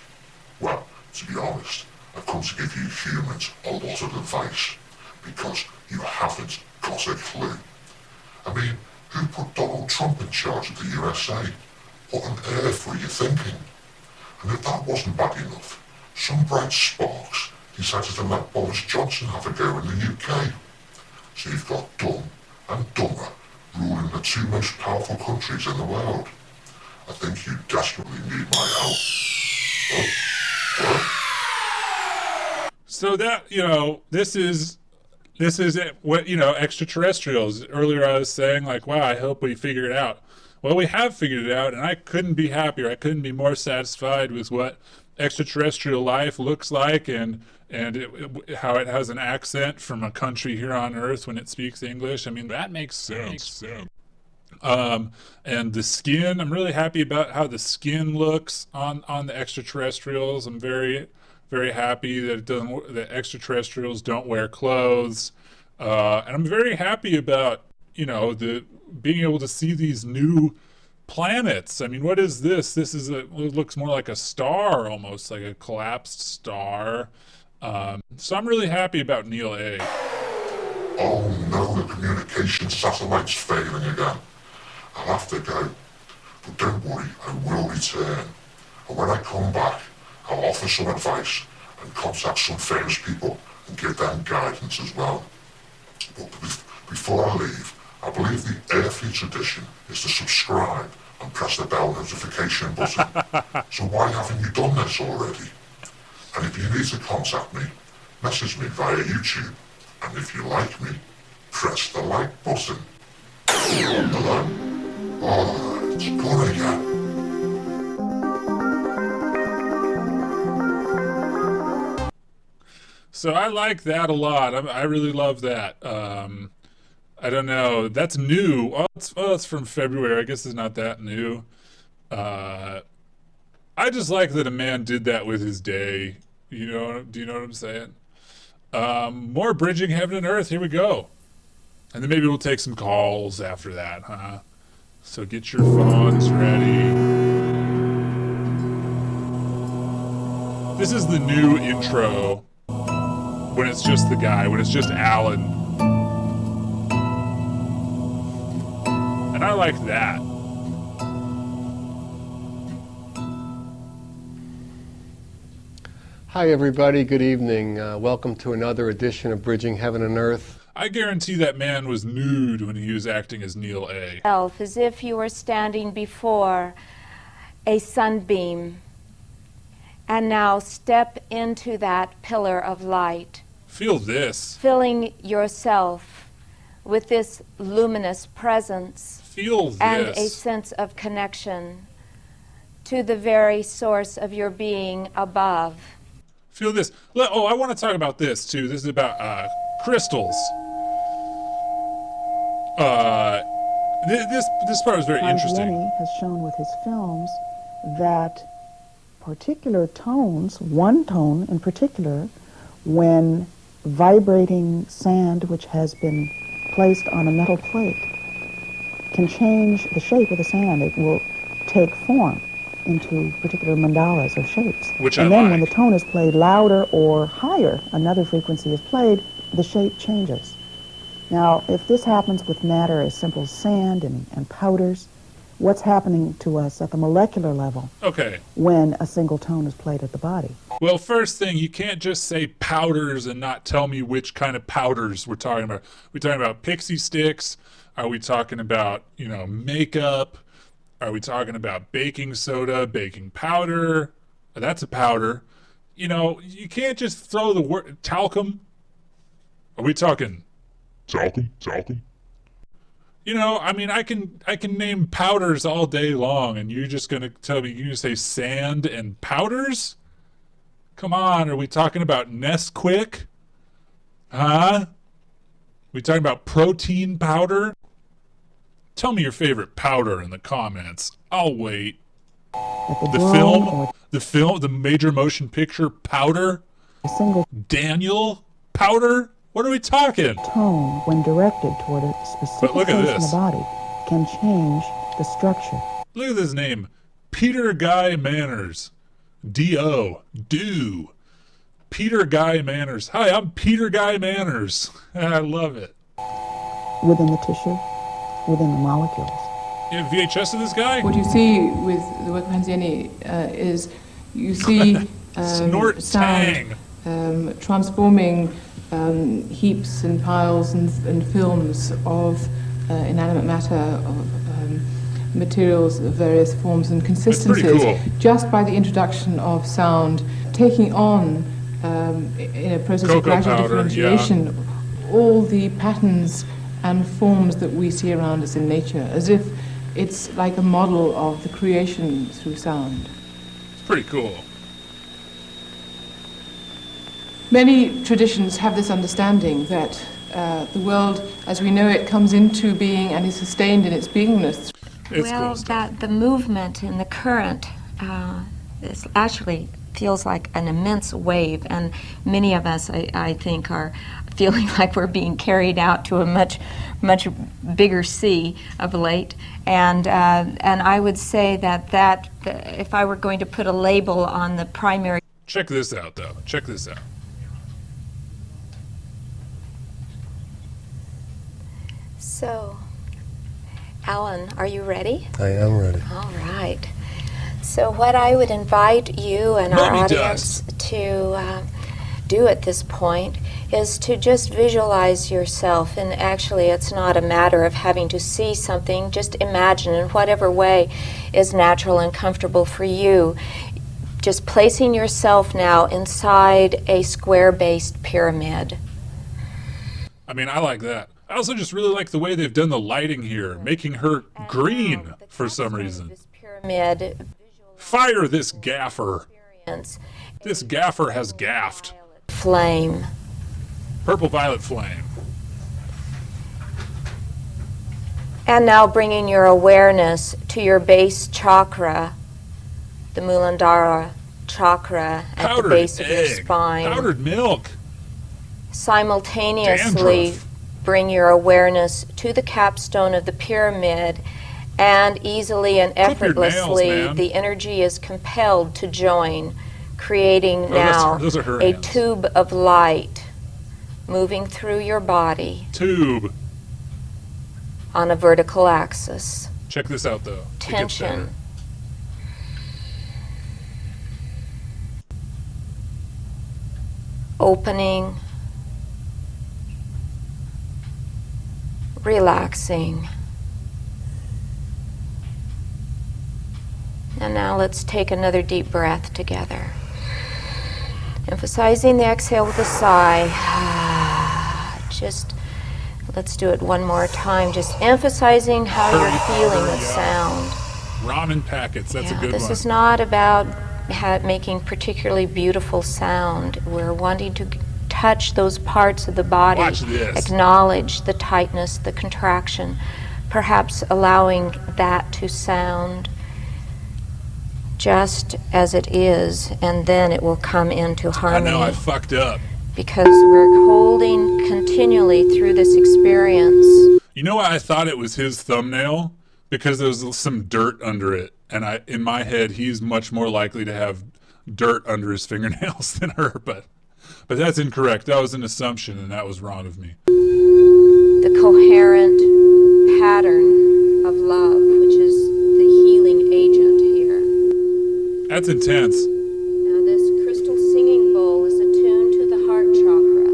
Speaker 19: Well, to be honest, I've come to give you humans a lot of advice, because you haven't got a clue. I mean, who put Donald Trump in charge of the USA? What on earth were you thinking? And if that wasn't bad enough, some bright sparks decided to let Boris Johnson have a go in the UK. So you've got dumb and dumber ruling the 2 most powerful countries in the world. I think you desperately need my help.
Speaker 1: So that, this is it. What, extraterrestrials. Earlier I was saying, like, wow, I hope we figure it out. Well, we have figured it out, and I couldn't be happier. I couldn't be more satisfied with what extraterrestrial life looks like, and how it has an accent from a country here on Earth when it speaks English. I mean, that makes sense. And the skin, I'm really happy about how the skin looks on the extraterrestrials. I'm very, very happy that that extraterrestrials don't wear clothes. And I'm very happy about, the being able to see these new planets. I mean, what is this? This is it looks more like a star, almost like a collapsed star. So I'm really happy about Neil A.
Speaker 19: Oh no, the communication satellite's failing again. I'll have to go. But don't worry, I will return. And when I come back, I'll offer some advice and contact some famous people and give them guidance as well. But before I leave, I believe the Earthly tradition is to subscribe and press the bell notification button. So why haven't you done this already? And if you need to contact me, message me via YouTube. And if you like me, press the like button. Hello? Oh, it's gone again.
Speaker 1: So I like that a lot. I really love that. I don't know. That's new. It's from February. I guess it's not that new. I just like that a man did that with his day. Do you know what I'm saying? More Bridging Heaven and Earth. Here we go. And then maybe we'll take some calls after that, huh? So get your phones ready. This is the new intro. When it's just the guy, when it's just Alan. And I like that.
Speaker 20: Hi everybody, good evening. Welcome to another edition of Bridging Heaven and Earth.
Speaker 1: I guarantee that man was nude when he was acting as Neil A.
Speaker 21: As if you were standing before a sunbeam. And now step into that pillar of light.
Speaker 1: Feel this.
Speaker 21: Filling yourself with this luminous presence.
Speaker 1: Feel this.
Speaker 21: And a sense of connection to the very source of your being above.
Speaker 1: Feel this. Oh, I want to talk about this too. This is about crystals. This part was very interesting.
Speaker 22: Yenny has shown with his films that particular tones, one tone in particular, when vibrating sand which has been placed on a metal plate can change the shape of the sand. It will take form into particular mandalas or shapes. And then when the tone is played louder or higher, another frequency is played, the shape changes. Now, if this happens with matter as simple as sand and powders, what's happening to us at the molecular level when a single tone is played at the body?
Speaker 1: Well, first thing, you can't just say powders and not tell me which kind of powders we're talking about. Are we talking about pixie sticks? Are we talking about, makeup? Are we talking about baking soda, baking powder? That's a powder. You can't just throw the word talcum. Are we talking
Speaker 19: talcum?
Speaker 1: You know, I mean, I can name powders all day long, and you're just gonna tell me, you're gonna say sand and powders? Come on, are we talking about Nesquik? Huh? We talking about protein powder? Tell me your favorite powder in the comments. I'll wait. The major motion picture powder? Daniel powder? What are we talking?
Speaker 22: Tone, when directed toward a specific place in the body, can change the structure.
Speaker 1: Look at this name. Peter Guy Manners. D-O. Do. Peter Guy Manners. Hi, I'm Peter Guy Manners. I love it.
Speaker 22: Within the tissue, within the molecules.
Speaker 1: You have VHS of this guy?
Speaker 3: What you see with the work of Hanziani is you see sound transforming heaps and piles and films of inanimate matter, of materials of various forms and consistencies,
Speaker 1: cool.
Speaker 3: just by the introduction of sound, taking on, in a process of gradual differentiation, all the patterns and forms that we see around us in nature, as if it's like a model of the creation through sound.
Speaker 1: It's pretty cool.
Speaker 3: Many traditions have this understanding that the world as we know it comes into being and is sustained in its beingness.
Speaker 21: Well, that the movement and the current is actually feels like an immense wave, and many of us, I think, are feeling like we're being carried out to a much bigger sea of late. And I would say that if I were going to put a label on the primary.
Speaker 1: Check this out, though. Check this out.
Speaker 21: So, Alan, are you ready?
Speaker 20: I am ready.
Speaker 21: All right. So what I would invite you and our audience to do at this point is to just visualize yourself. And actually, it's not a matter of having to see something. Just imagine in whatever way is natural and comfortable for you. Just placing yourself now inside a square-based pyramid.
Speaker 1: I mean, I like that. I also just really like the way they've done the lighting here, making her green for some reason.
Speaker 21: Pyramid.
Speaker 1: Fire this gaffer. This gaffer has gaffed.
Speaker 21: Flame.
Speaker 1: Purple violet flame.
Speaker 21: And now bringing your awareness to your base chakra, the Muladhara chakra at the base of your spine.
Speaker 1: Powdered milk.
Speaker 21: Simultaneously bring your awareness to the capstone of the pyramid, and easily and effortlessly the energy is compelled to join, creating now a tube of light moving through your body.
Speaker 1: Tube.
Speaker 21: On a vertical axis.
Speaker 1: Check this out, though.
Speaker 21: Tension. Opening. Relaxing. And now let's take another deep breath together. Emphasizing the exhale with a sigh. Just let's do it one more time. Just emphasizing how you're feeling with sound.
Speaker 1: Ramen packets, that's a good one.
Speaker 21: This is not about making particularly beautiful sound. We're wanting to touch those parts of the body.
Speaker 1: Watch this.
Speaker 21: Acknowledge the tightness, the contraction, perhaps allowing that to sound just as it is, and then it will come into harmony.
Speaker 1: I know, I fucked up.
Speaker 21: Because we're holding continually through this experience.
Speaker 1: You know why I thought it was his thumbnail? Because there was some dirt under it, and in my head, he's much more likely to have dirt under his fingernails than her, but that's incorrect. That was an assumption, and that was wrong of me.
Speaker 21: The coherent pattern of love, which is the healing agent here.
Speaker 1: That's intense.
Speaker 21: Now this crystal singing bowl is attuned to the heart chakra.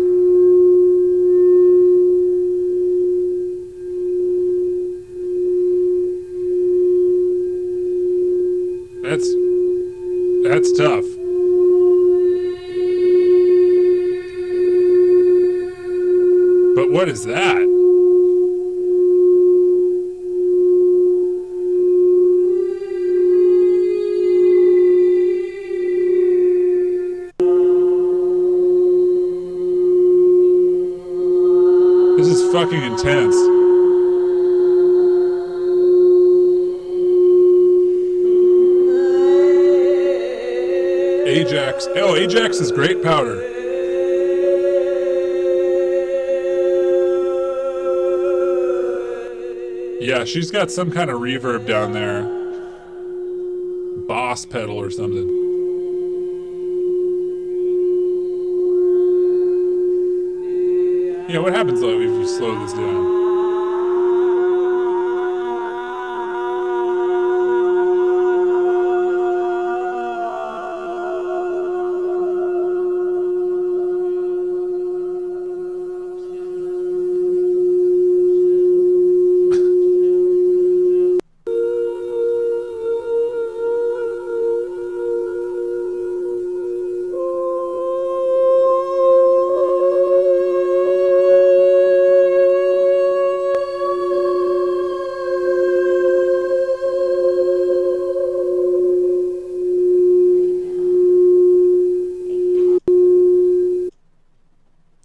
Speaker 1: That's tough. What is that? This is fucking intense. Ajax. Oh, Ajax is great powder. Yeah, she's got some kind of reverb down there. Boss pedal or something. Yeah, what happens though if you slow this down?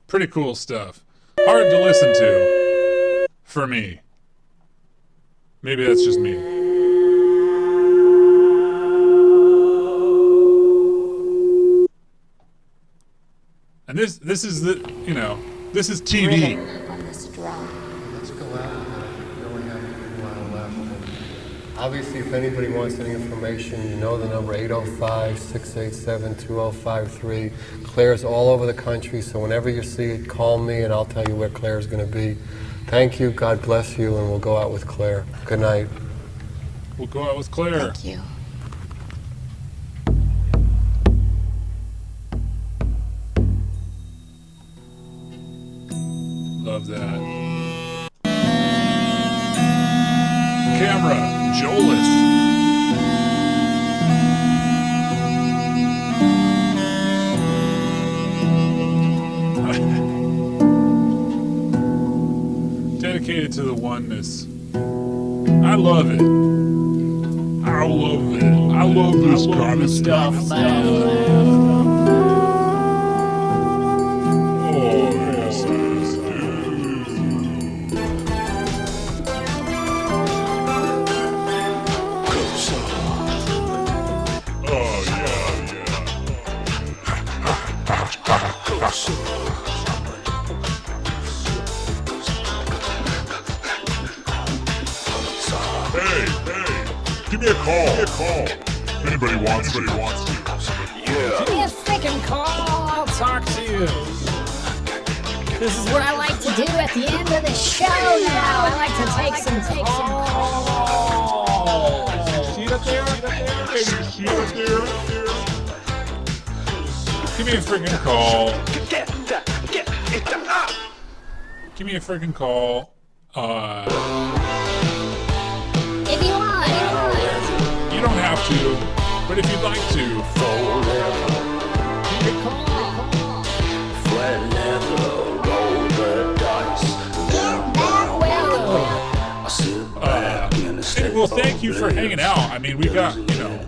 Speaker 1: Pretty cool stuff. Hard to listen to. For me. Maybe that's just me. And this is the, you know, this is TV.
Speaker 20: Let's go out. We only have a while left. Obviously, if anybody wants any information, you know the number 805-687-2053. Claire's all over the country, so whenever you see it, call me and I'll tell you where Claire's going to be. Thank you, God bless you, and we'll go out with Claire. Good night.
Speaker 1: We'll go out with Claire.
Speaker 21: Thank you.
Speaker 1: Love that. Camera, Jolis. Dedicated to the oneness. I love it. I love it. I love this kind of stuff. Oh, yes, I do. Oh, yeah, Hey, give me a call. Anybody wants to.
Speaker 4: Give me a freaking call. I'll talk to you. This is what I like to do at the end of the show now. I like to take some calls.
Speaker 1: See it up there? Give me a freaking call. Give me a freaking call.
Speaker 4: If you want.
Speaker 1: You don't have to, but if you'd like to.
Speaker 4: Give me a call.
Speaker 1: Well, thank you for hanging out. I mean, we got, you know,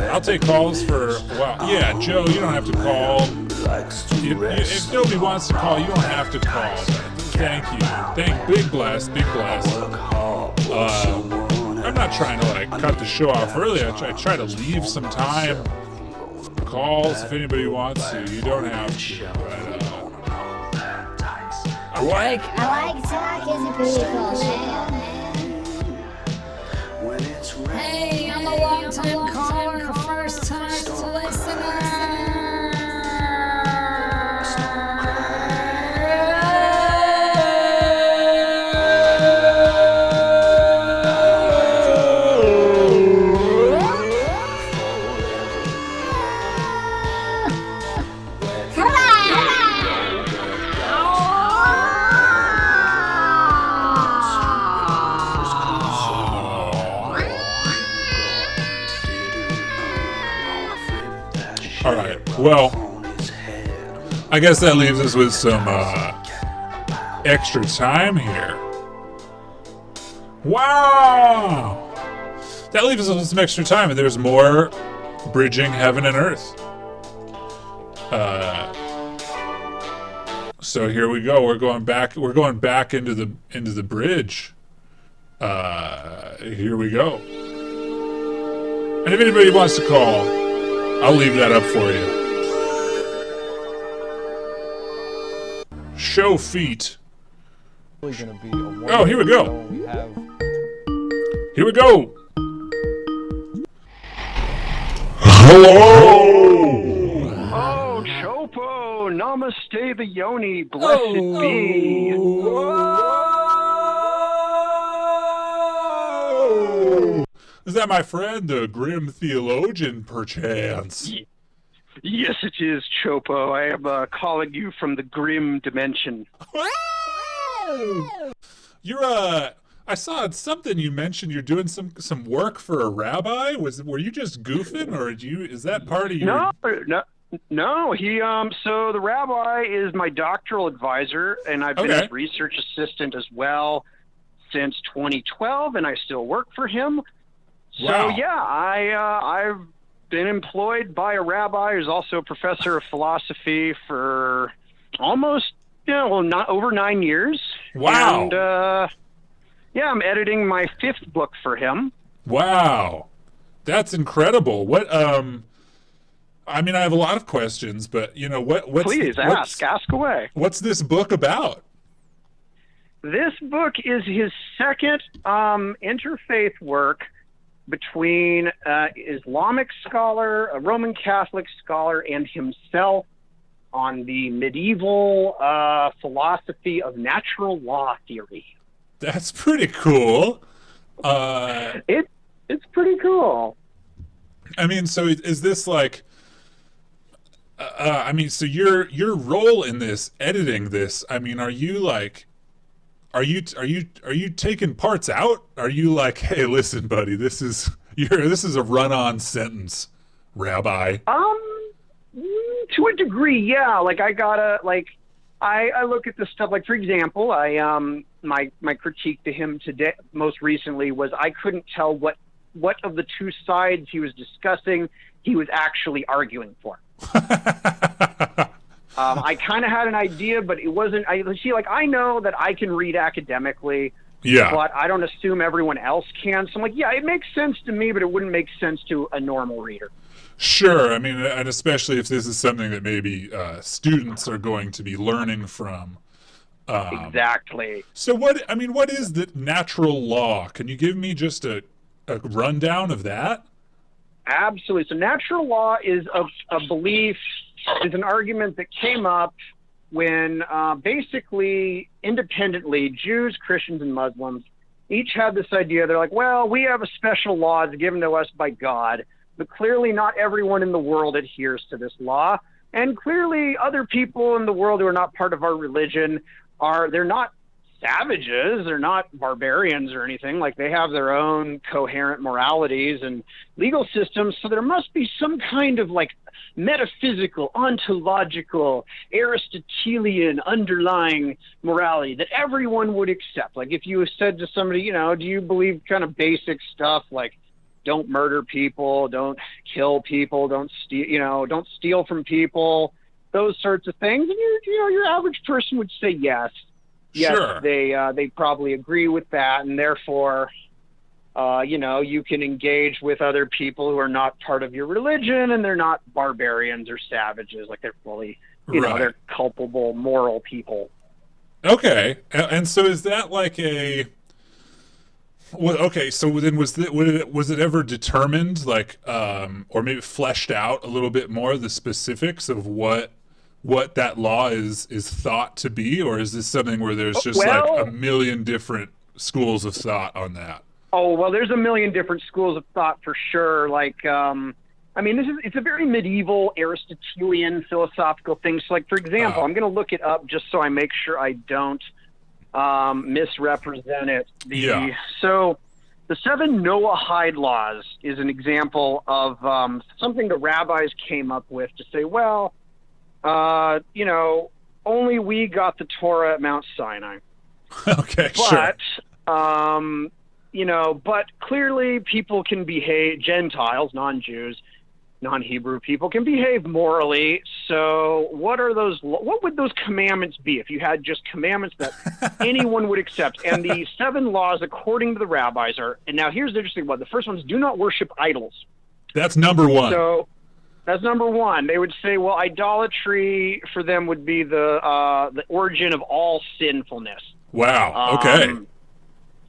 Speaker 1: I'll take calls for a while. Yeah, Joe, you don't have to call. If nobody wants to call, you don't have to call. Thank you. Big bless. I'm not trying to, like, cut the show off early. I try to leave some time for calls if anybody wants to. You don't have to, but,
Speaker 4: I like talking to people, man. Hey, I'm a long-time caller, first-time listener.
Speaker 1: Alright, well, I guess that leaves us with some extra time here. Wow! That leaves us with some extra time, and there's more bridging heaven and earth. So here we go. We're going back into the bridge. Here we go. And if anybody wants to call, I'll leave that up for you. Show feet. Oh, here we go. Here we go. Hello.
Speaker 2: Oh, Chopo, namaste the yoni, blessed be.
Speaker 1: Is that my friend, the grim theologian, perchance?
Speaker 2: Yes, it is, Chopo. I am calling you from the grim dimension.
Speaker 1: You're I saw something you mentioned. You're doing some work for a rabbi. Were you just goofing, or is that part of your?
Speaker 2: No. He so the rabbi is my doctoral advisor, and I've been his research assistant as well since 2012, and I still work for him. So yeah, I've been employed by a rabbi who's also a professor of philosophy for almost not over 9 years.
Speaker 1: Wow.
Speaker 2: And yeah, I'm editing my 5th book for him.
Speaker 1: Wow, that's incredible. What I mean, I have a lot of questions, but
Speaker 2: Please ask away.
Speaker 1: What's this book about?
Speaker 2: This book is his second interfaith work between Islamic scholar, a Roman Catholic scholar, and himself on the medieval philosophy of natural law theory.
Speaker 1: That's pretty cool.
Speaker 2: It's pretty cool.
Speaker 1: I mean, so is this like? I mean, so your role in this, editing this. I mean, are you taking parts out? Are you like, hey, listen, buddy, this is a run-on sentence, Rabbi?
Speaker 2: To a degree, yeah. Like I gotta I look at this stuff. Like for example, my critique to him today, most recently, was I couldn't tell what of the two sides he was discussing he was actually arguing for. I kind of had an idea, but it wasn't. I know that I can read academically, but I don't assume everyone else can. So I'm like, yeah, it makes sense to me, but it wouldn't make sense to a normal reader.
Speaker 1: Sure. I mean, and especially if this is something that maybe students are going to be learning from.
Speaker 2: Exactly.
Speaker 1: So what is the natural law? Can you give me just a rundown of that?
Speaker 2: Absolutely. So natural law is a belief, is an argument that came up when basically independently Jews, Christians, and Muslims each had this idea. They're like, well, we have a special laws given to us by God, but clearly not everyone in the world adheres to this law. And clearly other people in the world who are not part of our religion they're not savages, they're not barbarians or anything. Like they have their own coherent moralities and legal systems. So there must be some kind of like metaphysical, ontological, Aristotelian underlying morality that everyone would accept. Like if you said to somebody, do you believe kind of basic stuff like don't murder people, don't kill people, don't steal from people, those sorts of things, and your average person would say yes. Yes,
Speaker 1: sure.
Speaker 2: They probably agree with that, and therefore, you can engage with other people who are not part of your religion, and they're not barbarians or savages. Like they're fully, they're culpable, moral people.
Speaker 1: Okay, and so is that like a? Well, okay, so then was it ever determined, like, or maybe fleshed out a little bit more, the specifics of what that law is thought to be, or is this something where there's just like a million different schools of thought on that?
Speaker 2: Oh, well, there's a million different schools of thought for sure. Like, it's a very medieval Aristotelian philosophical thing. So, like, for example, I'm going to look it up just so I make sure I don't misrepresent it. So the 7 Noahide laws is an example of something the rabbis came up with to say, well, only we got the Torah at Mount Sinai.
Speaker 1: Okay, sure.
Speaker 2: But, you know, but clearly people can behave, Gentiles, non-Jews, non-Hebrew people can behave morally. So what would those commandments be if you had just commandments that anyone would accept? And the 7 laws, according to the rabbis, are, and now here's the interesting one. The first one is do not worship idols.
Speaker 1: That's number 1.
Speaker 2: So that's number 1. They would say, well, idolatry for them would be the origin of all sinfulness.
Speaker 1: Wow. Okay.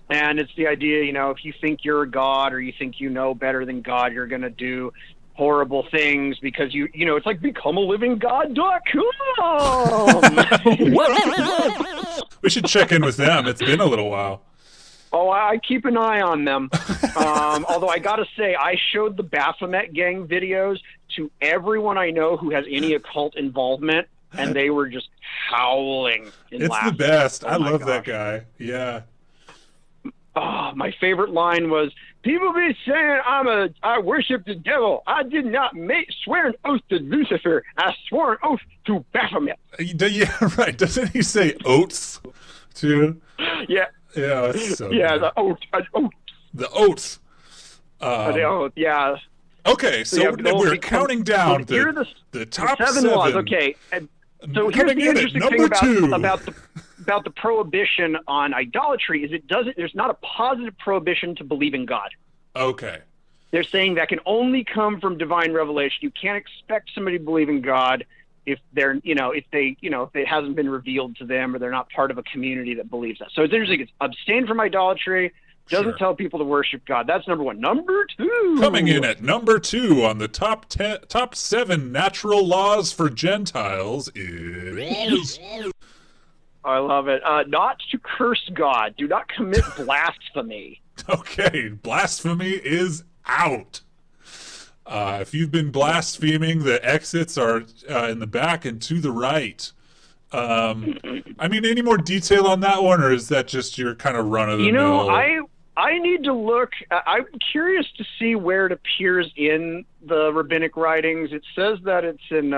Speaker 2: And it's the idea, you know, if you think you're a god or you think you know better than God, you're going to do horrible things because you know, it's like becomealiving.god.com.
Speaker 1: We should check in with them. It's been a little while.
Speaker 2: Oh, I keep an eye on them. Although I got to say, I showed the Baphomet Gang videos to everyone I know who has any occult involvement, and they were just howling in laughter.
Speaker 1: It's the best. I love that guy. Yeah.
Speaker 2: Oh, my favorite line was, people be saying I worship the devil. I did not swear an oath to Lucifer. I swore an oath to Baphomet.
Speaker 1: Yeah, right. Doesn't he say oats too?
Speaker 2: Yeah.
Speaker 1: Yeah, that's so
Speaker 2: yeah,
Speaker 1: good.
Speaker 2: The oath.
Speaker 1: The oats.
Speaker 2: The oath, yeah.
Speaker 1: Okay, so we're counting down the top 7
Speaker 2: laws. Okay, and so here's the interesting thing about the prohibition on idolatry is there's not a positive prohibition to believe in God.
Speaker 1: Okay.
Speaker 2: They're saying that can only come from divine revelation. You can't expect somebody to believe in God if it hasn't been revealed to them or they're not part of a community that believes that. So it's interesting. It's abstain from idolatry, doesn't tell people to worship God. That's number 1. Number 2.
Speaker 1: Coming in at number 2 on the top 7 natural laws for Gentiles is...
Speaker 2: I love it. Not to curse God. Do not commit blasphemy.
Speaker 1: Okay, blasphemy is out. If you've been blaspheming, the exits are in the back and to the right. I mean, any more detail on that one, or is that just your kind of run-of-the-mill?
Speaker 2: You know, I need to look. I'm curious to see where it appears in the rabbinic writings. It says that it's in...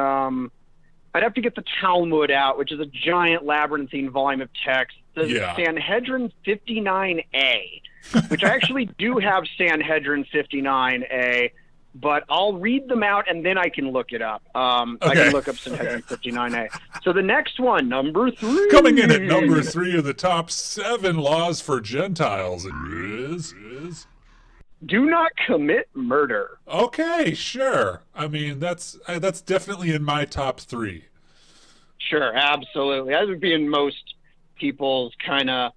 Speaker 2: I'd have to get the Talmud out, which is a giant labyrinthine volume of text. It says Sanhedrin 59A, which I actually do have Sanhedrin 59A, but I'll read them out and then I can look it up. I can look up Sanhedrin 59A. So the next one, number 3.
Speaker 1: Coming in at number 3 of the top 7 laws for Gentiles is...
Speaker 2: Do not commit murder.
Speaker 1: Okay, sure. I mean, that's definitely in my top 3.
Speaker 2: Sure, absolutely. That would be in most people's kind of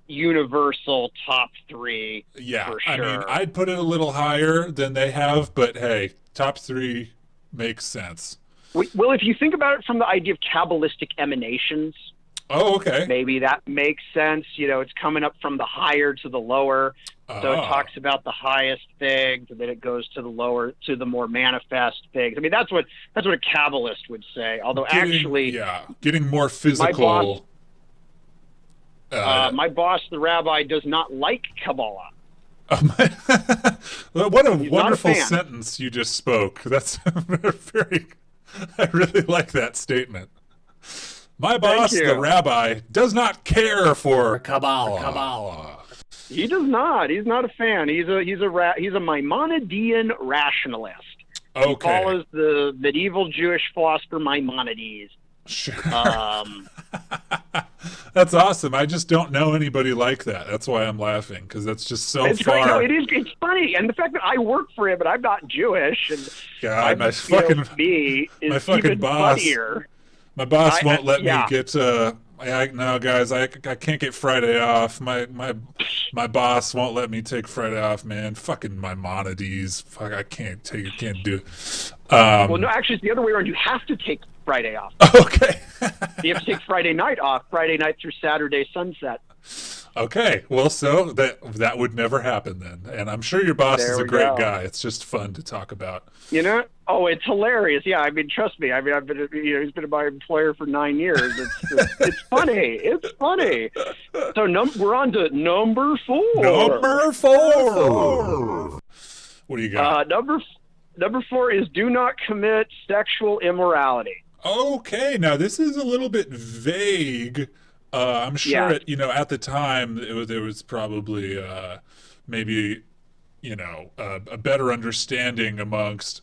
Speaker 2: universal top 3.
Speaker 1: Yeah,
Speaker 2: for sure.
Speaker 1: I mean, I'd put it a little higher than they have, but hey, top 3 makes sense.
Speaker 2: Well, if you think about it from the idea of Kabbalistic emanations...
Speaker 1: Oh, okay.
Speaker 2: Maybe that makes sense. You know, it's coming up from the higher to the lower. So it talks about the highest things, and then it goes to the lower, to the more manifest things. I mean, that's what a Kabbalist would say. Although
Speaker 1: getting more physical.
Speaker 2: My boss, the rabbi, does not like Kabbalah.
Speaker 1: What a wonderful sentence you just spoke. That's very. I really like that statement. My boss, the rabbi, does not care for Kabbalah.
Speaker 2: He does not. He's not a fan. He's a Maimonidean rationalist.
Speaker 1: Okay.
Speaker 2: He follows the medieval Jewish philosopher Maimonides.
Speaker 1: Sure. That's awesome. I just don't know anybody like that. That's why I'm laughing, because that's just so
Speaker 2: it's
Speaker 1: far.
Speaker 2: No, it's funny, and the fact that I work for him, but I'm not Jewish, and
Speaker 1: God, my fucking boss.
Speaker 2: Funnier.
Speaker 1: My boss won't let me get. No, guys, I can't get Friday off. My boss won't let me take Friday off, man. Fucking Maimonides. Fuck, I can't do it.
Speaker 2: Well, no, actually, it's the other way around. You have to take Friday off.
Speaker 1: Okay.
Speaker 2: You have to take Friday night off. Friday night through Saturday sunset.
Speaker 1: Okay, well, so that would never happen then, and I'm sure your boss is a great guy. It's just fun to talk about.
Speaker 2: You know? Oh, it's hilarious. Yeah, I mean, trust me. I mean, I've been, he's been my employer for 9 years. It's funny. It's funny. So we're on to number 4.
Speaker 1: Number 4. What do you got?
Speaker 2: Number 4 is do not commit sexual immorality.
Speaker 1: Okay, now this is a little bit vague. I'm sure at the time there was probably maybe a better understanding amongst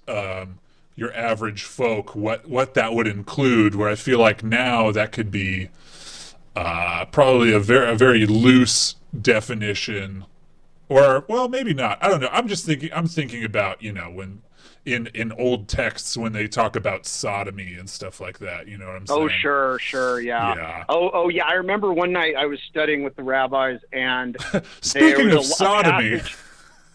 Speaker 1: your average folk what that would include. Where I feel like now that could be probably a very loose definition, or well, maybe not. I don't know. I'm thinking about when in old texts when they talk about sodomy and stuff like that. You know what I'm saying?
Speaker 2: Oh, sure, yeah. Oh, yeah. I remember one night I was studying with the rabbis, and
Speaker 1: speaking of sodomy.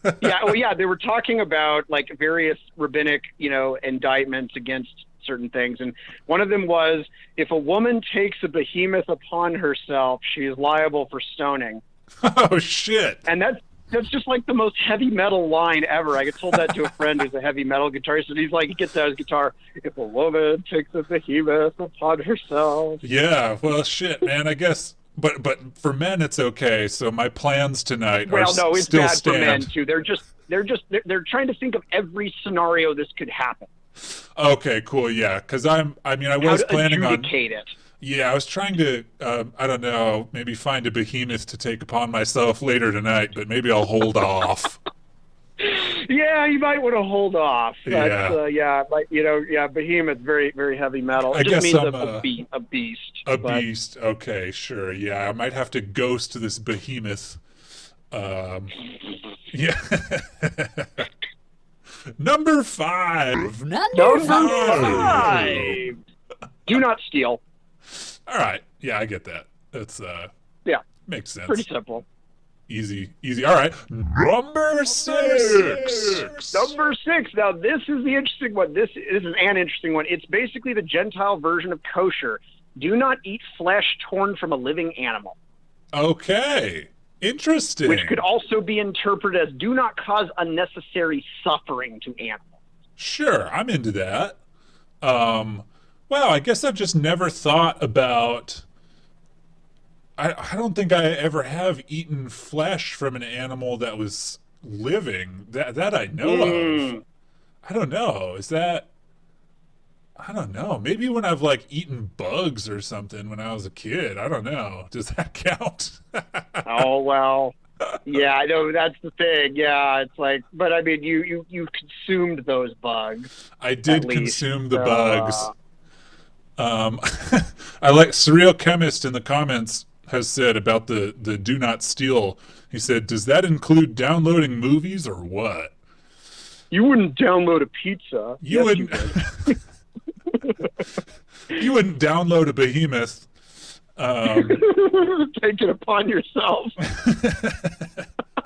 Speaker 2: They were talking about like various rabbinic, indictments against certain things, and one of them was if a woman takes a behemoth upon herself, she is liable for stoning.
Speaker 1: Oh shit!
Speaker 2: And that's just like the most heavy metal line ever. I told that to a friend who's a heavy metal guitarist, and he's like, he gets out his guitar, if a woman takes a behemoth upon herself.
Speaker 1: Yeah, well, shit, man. I guess. But for men it's okay. So my plans tonight are still stand. Well, no, it's bad for men too.
Speaker 2: They're trying to think of every scenario this could happen.
Speaker 1: Okay, cool. Yeah, because I was planning on
Speaker 2: it.
Speaker 1: Yeah, I was trying to I don't know, maybe find a behemoth to take upon myself later tonight, but maybe I'll hold off.
Speaker 2: Yeah, you might want to hold off. Behemoth, very, very heavy metal. It just means a beast.
Speaker 1: A beast. Okay, sure. Yeah, I might have to ghost this behemoth. Yeah. Number 5.
Speaker 2: Number 5. Do not steal.
Speaker 1: All right. Yeah, I get that. That's makes sense.
Speaker 2: Pretty simple.
Speaker 1: Easy. All right. Number 6.
Speaker 2: Number 6. Now, this is the interesting one. This is an interesting one. It's basically the Gentile version of kosher. Do not eat flesh torn from a living animal.
Speaker 1: Okay. Interesting.
Speaker 2: Which could also be interpreted as do not cause unnecessary suffering to animals.
Speaker 1: Sure. I'm into that. Wow, I guess I've just never thought about... I don't think I ever have eaten flesh from an animal that was living. That I know of. I don't know. Is that... I don't know. Maybe when I've eaten bugs or something when I was a kid. I don't know. Does that count?
Speaker 2: Oh, well... Yeah, I know, that's the thing. Yeah, it's like, but I mean, you consumed those bugs.
Speaker 1: I did consume the bugs. I like Surreal Chemist in the comments has said about the do not steal. He said, does that include downloading movies or what?
Speaker 2: You wouldn't download a pizza.
Speaker 1: You wouldn't. You wouldn't download a behemoth.
Speaker 2: Take it upon yourself.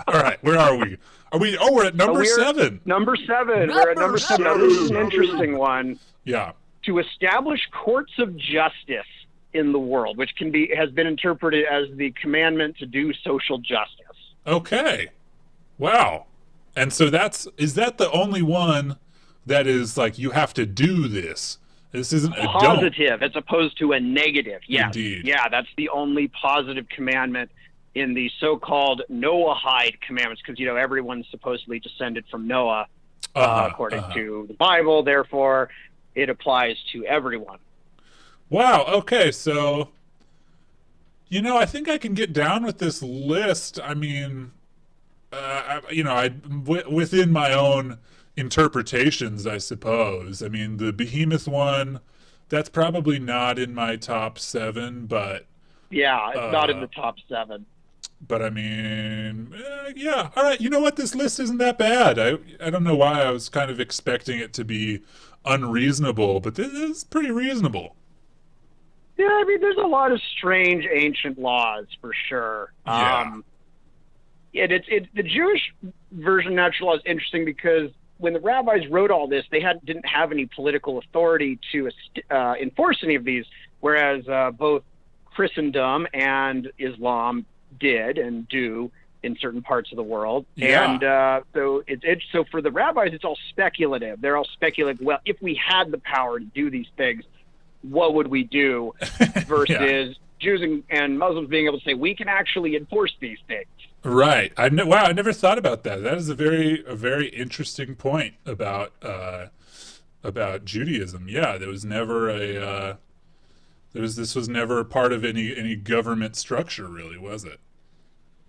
Speaker 1: All right, where are we? We're at number 7.
Speaker 2: Number 7. We're at number 7. Now, this is an interesting one.
Speaker 1: Yeah.
Speaker 2: To establish courts of justice in the world, which has been interpreted as the commandment to do social justice.
Speaker 1: Okay. Wow. And so is that the only one that is like you have to do this? This isn't a
Speaker 2: positive as opposed to a negative. Yes.
Speaker 1: Indeed.
Speaker 2: Yeah, that's the only positive commandment in the so-called Noahide commandments, because everyone's supposedly descended from Noah, according to the Bible. Therefore, it applies to everyone.
Speaker 1: Wow. Okay. So, I think I can get down with this list. I mean, within my own interpretations, I suppose. I mean, the behemoth one, that's probably not in my top 7, but...
Speaker 2: Yeah, it's not in the top 7.
Speaker 1: But I mean, yeah. All right. You know what? This list isn't that bad. I don't know why I was kind of expecting it to be unreasonable, but this is pretty reasonable.
Speaker 2: Yeah, I mean, there's a lot of strange ancient laws for sure.
Speaker 1: Yeah.
Speaker 2: The Jewish version of natural law is interesting because when the rabbis wrote all this, they didn't have any political authority to enforce any of these, whereas both Christendom and Islam did and do in certain parts of the world.
Speaker 1: Yeah.
Speaker 2: And so for the rabbis, it's all speculative. They're all speculative. Well, if we had the power to do these things, what would we do? Versus Jews and Muslims being able to say, we can actually enforce these things.
Speaker 1: Right. I never thought about that. That is a very interesting point about Judaism. Yeah, there was never this was never part of any government structure, really, was it?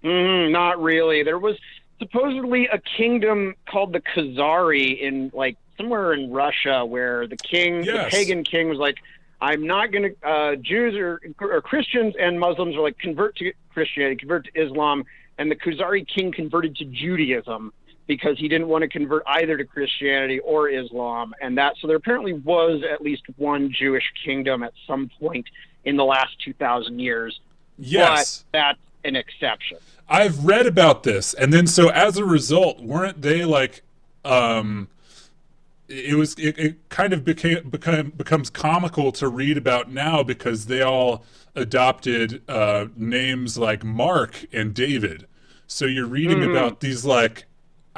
Speaker 2: Not really. There was supposedly a kingdom called the Khazari in somewhere in Russia, where the king, the pagan king, was like, I'm not going to, Jews or Christians and Muslims are like, convert to Christianity, convert to Islam. And the Khazari king converted to Judaism because he didn't want to convert either to Christianity or Islam. So there apparently was at least one Jewish kingdom at some point in the last 2,000 years.
Speaker 1: Yes.
Speaker 2: But that's an exception.
Speaker 1: I've read about this. And then so as a result, weren't they it kind of becomes comical to read about now because they all adopted names like Mark and David. So you're reading about these I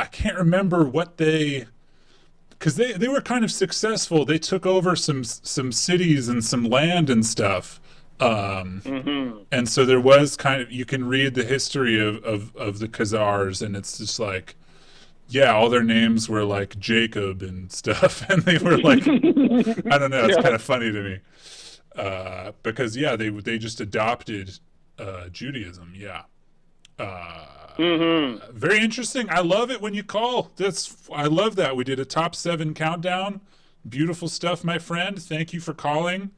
Speaker 1: can't remember what because they were kind of successful. They took over some cities and some land and stuff. And so there was you can read the history of the Khazars, and it's just all their names were like Jacob and stuff, and they were I don't know, it's kind of funny to me. Because they just adopted Judaism. Very interesting. I love it when you call. I love that. We did a top 7 countdown. Beautiful stuff, my friend. Thank you for calling.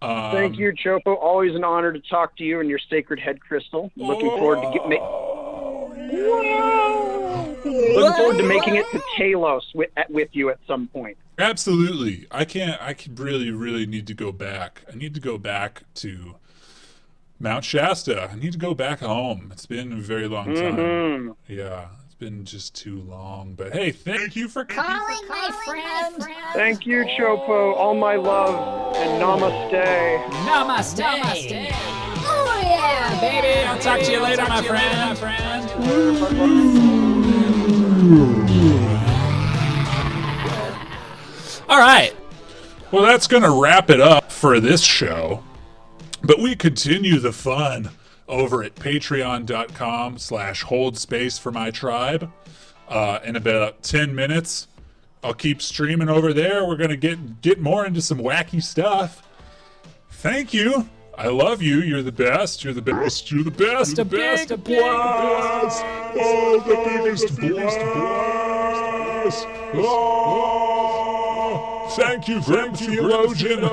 Speaker 2: Thank you, Chopo. Always an honor to talk to you and your sacred head crystal. Looking forward to making it to Talos with you at some point.
Speaker 1: Absolutely. I could really need to go back. I need to go back to Mount Shasta. I need to go back home. It's been a very long time. Yeah, it's been just too long. But hey, thank you for
Speaker 4: calling, my friend.
Speaker 2: Thank you, Chopo. All my love and namaste.
Speaker 4: Namaste. Oh yeah, baby.
Speaker 10: I'll talk to you later, my friend. All right.
Speaker 1: Well, that's going to wrap it up for this show. But we continue the fun over at patreon.com/holdspaceformytribe. In about 10 minutes, I'll keep streaming over there. We're going to get more into some wacky stuff. Thank you. I love you. You're the best. You're the best. You're the best.
Speaker 10: The best
Speaker 1: blast. Oh, the biggest blast. Oh, thank you, Grim Theologian.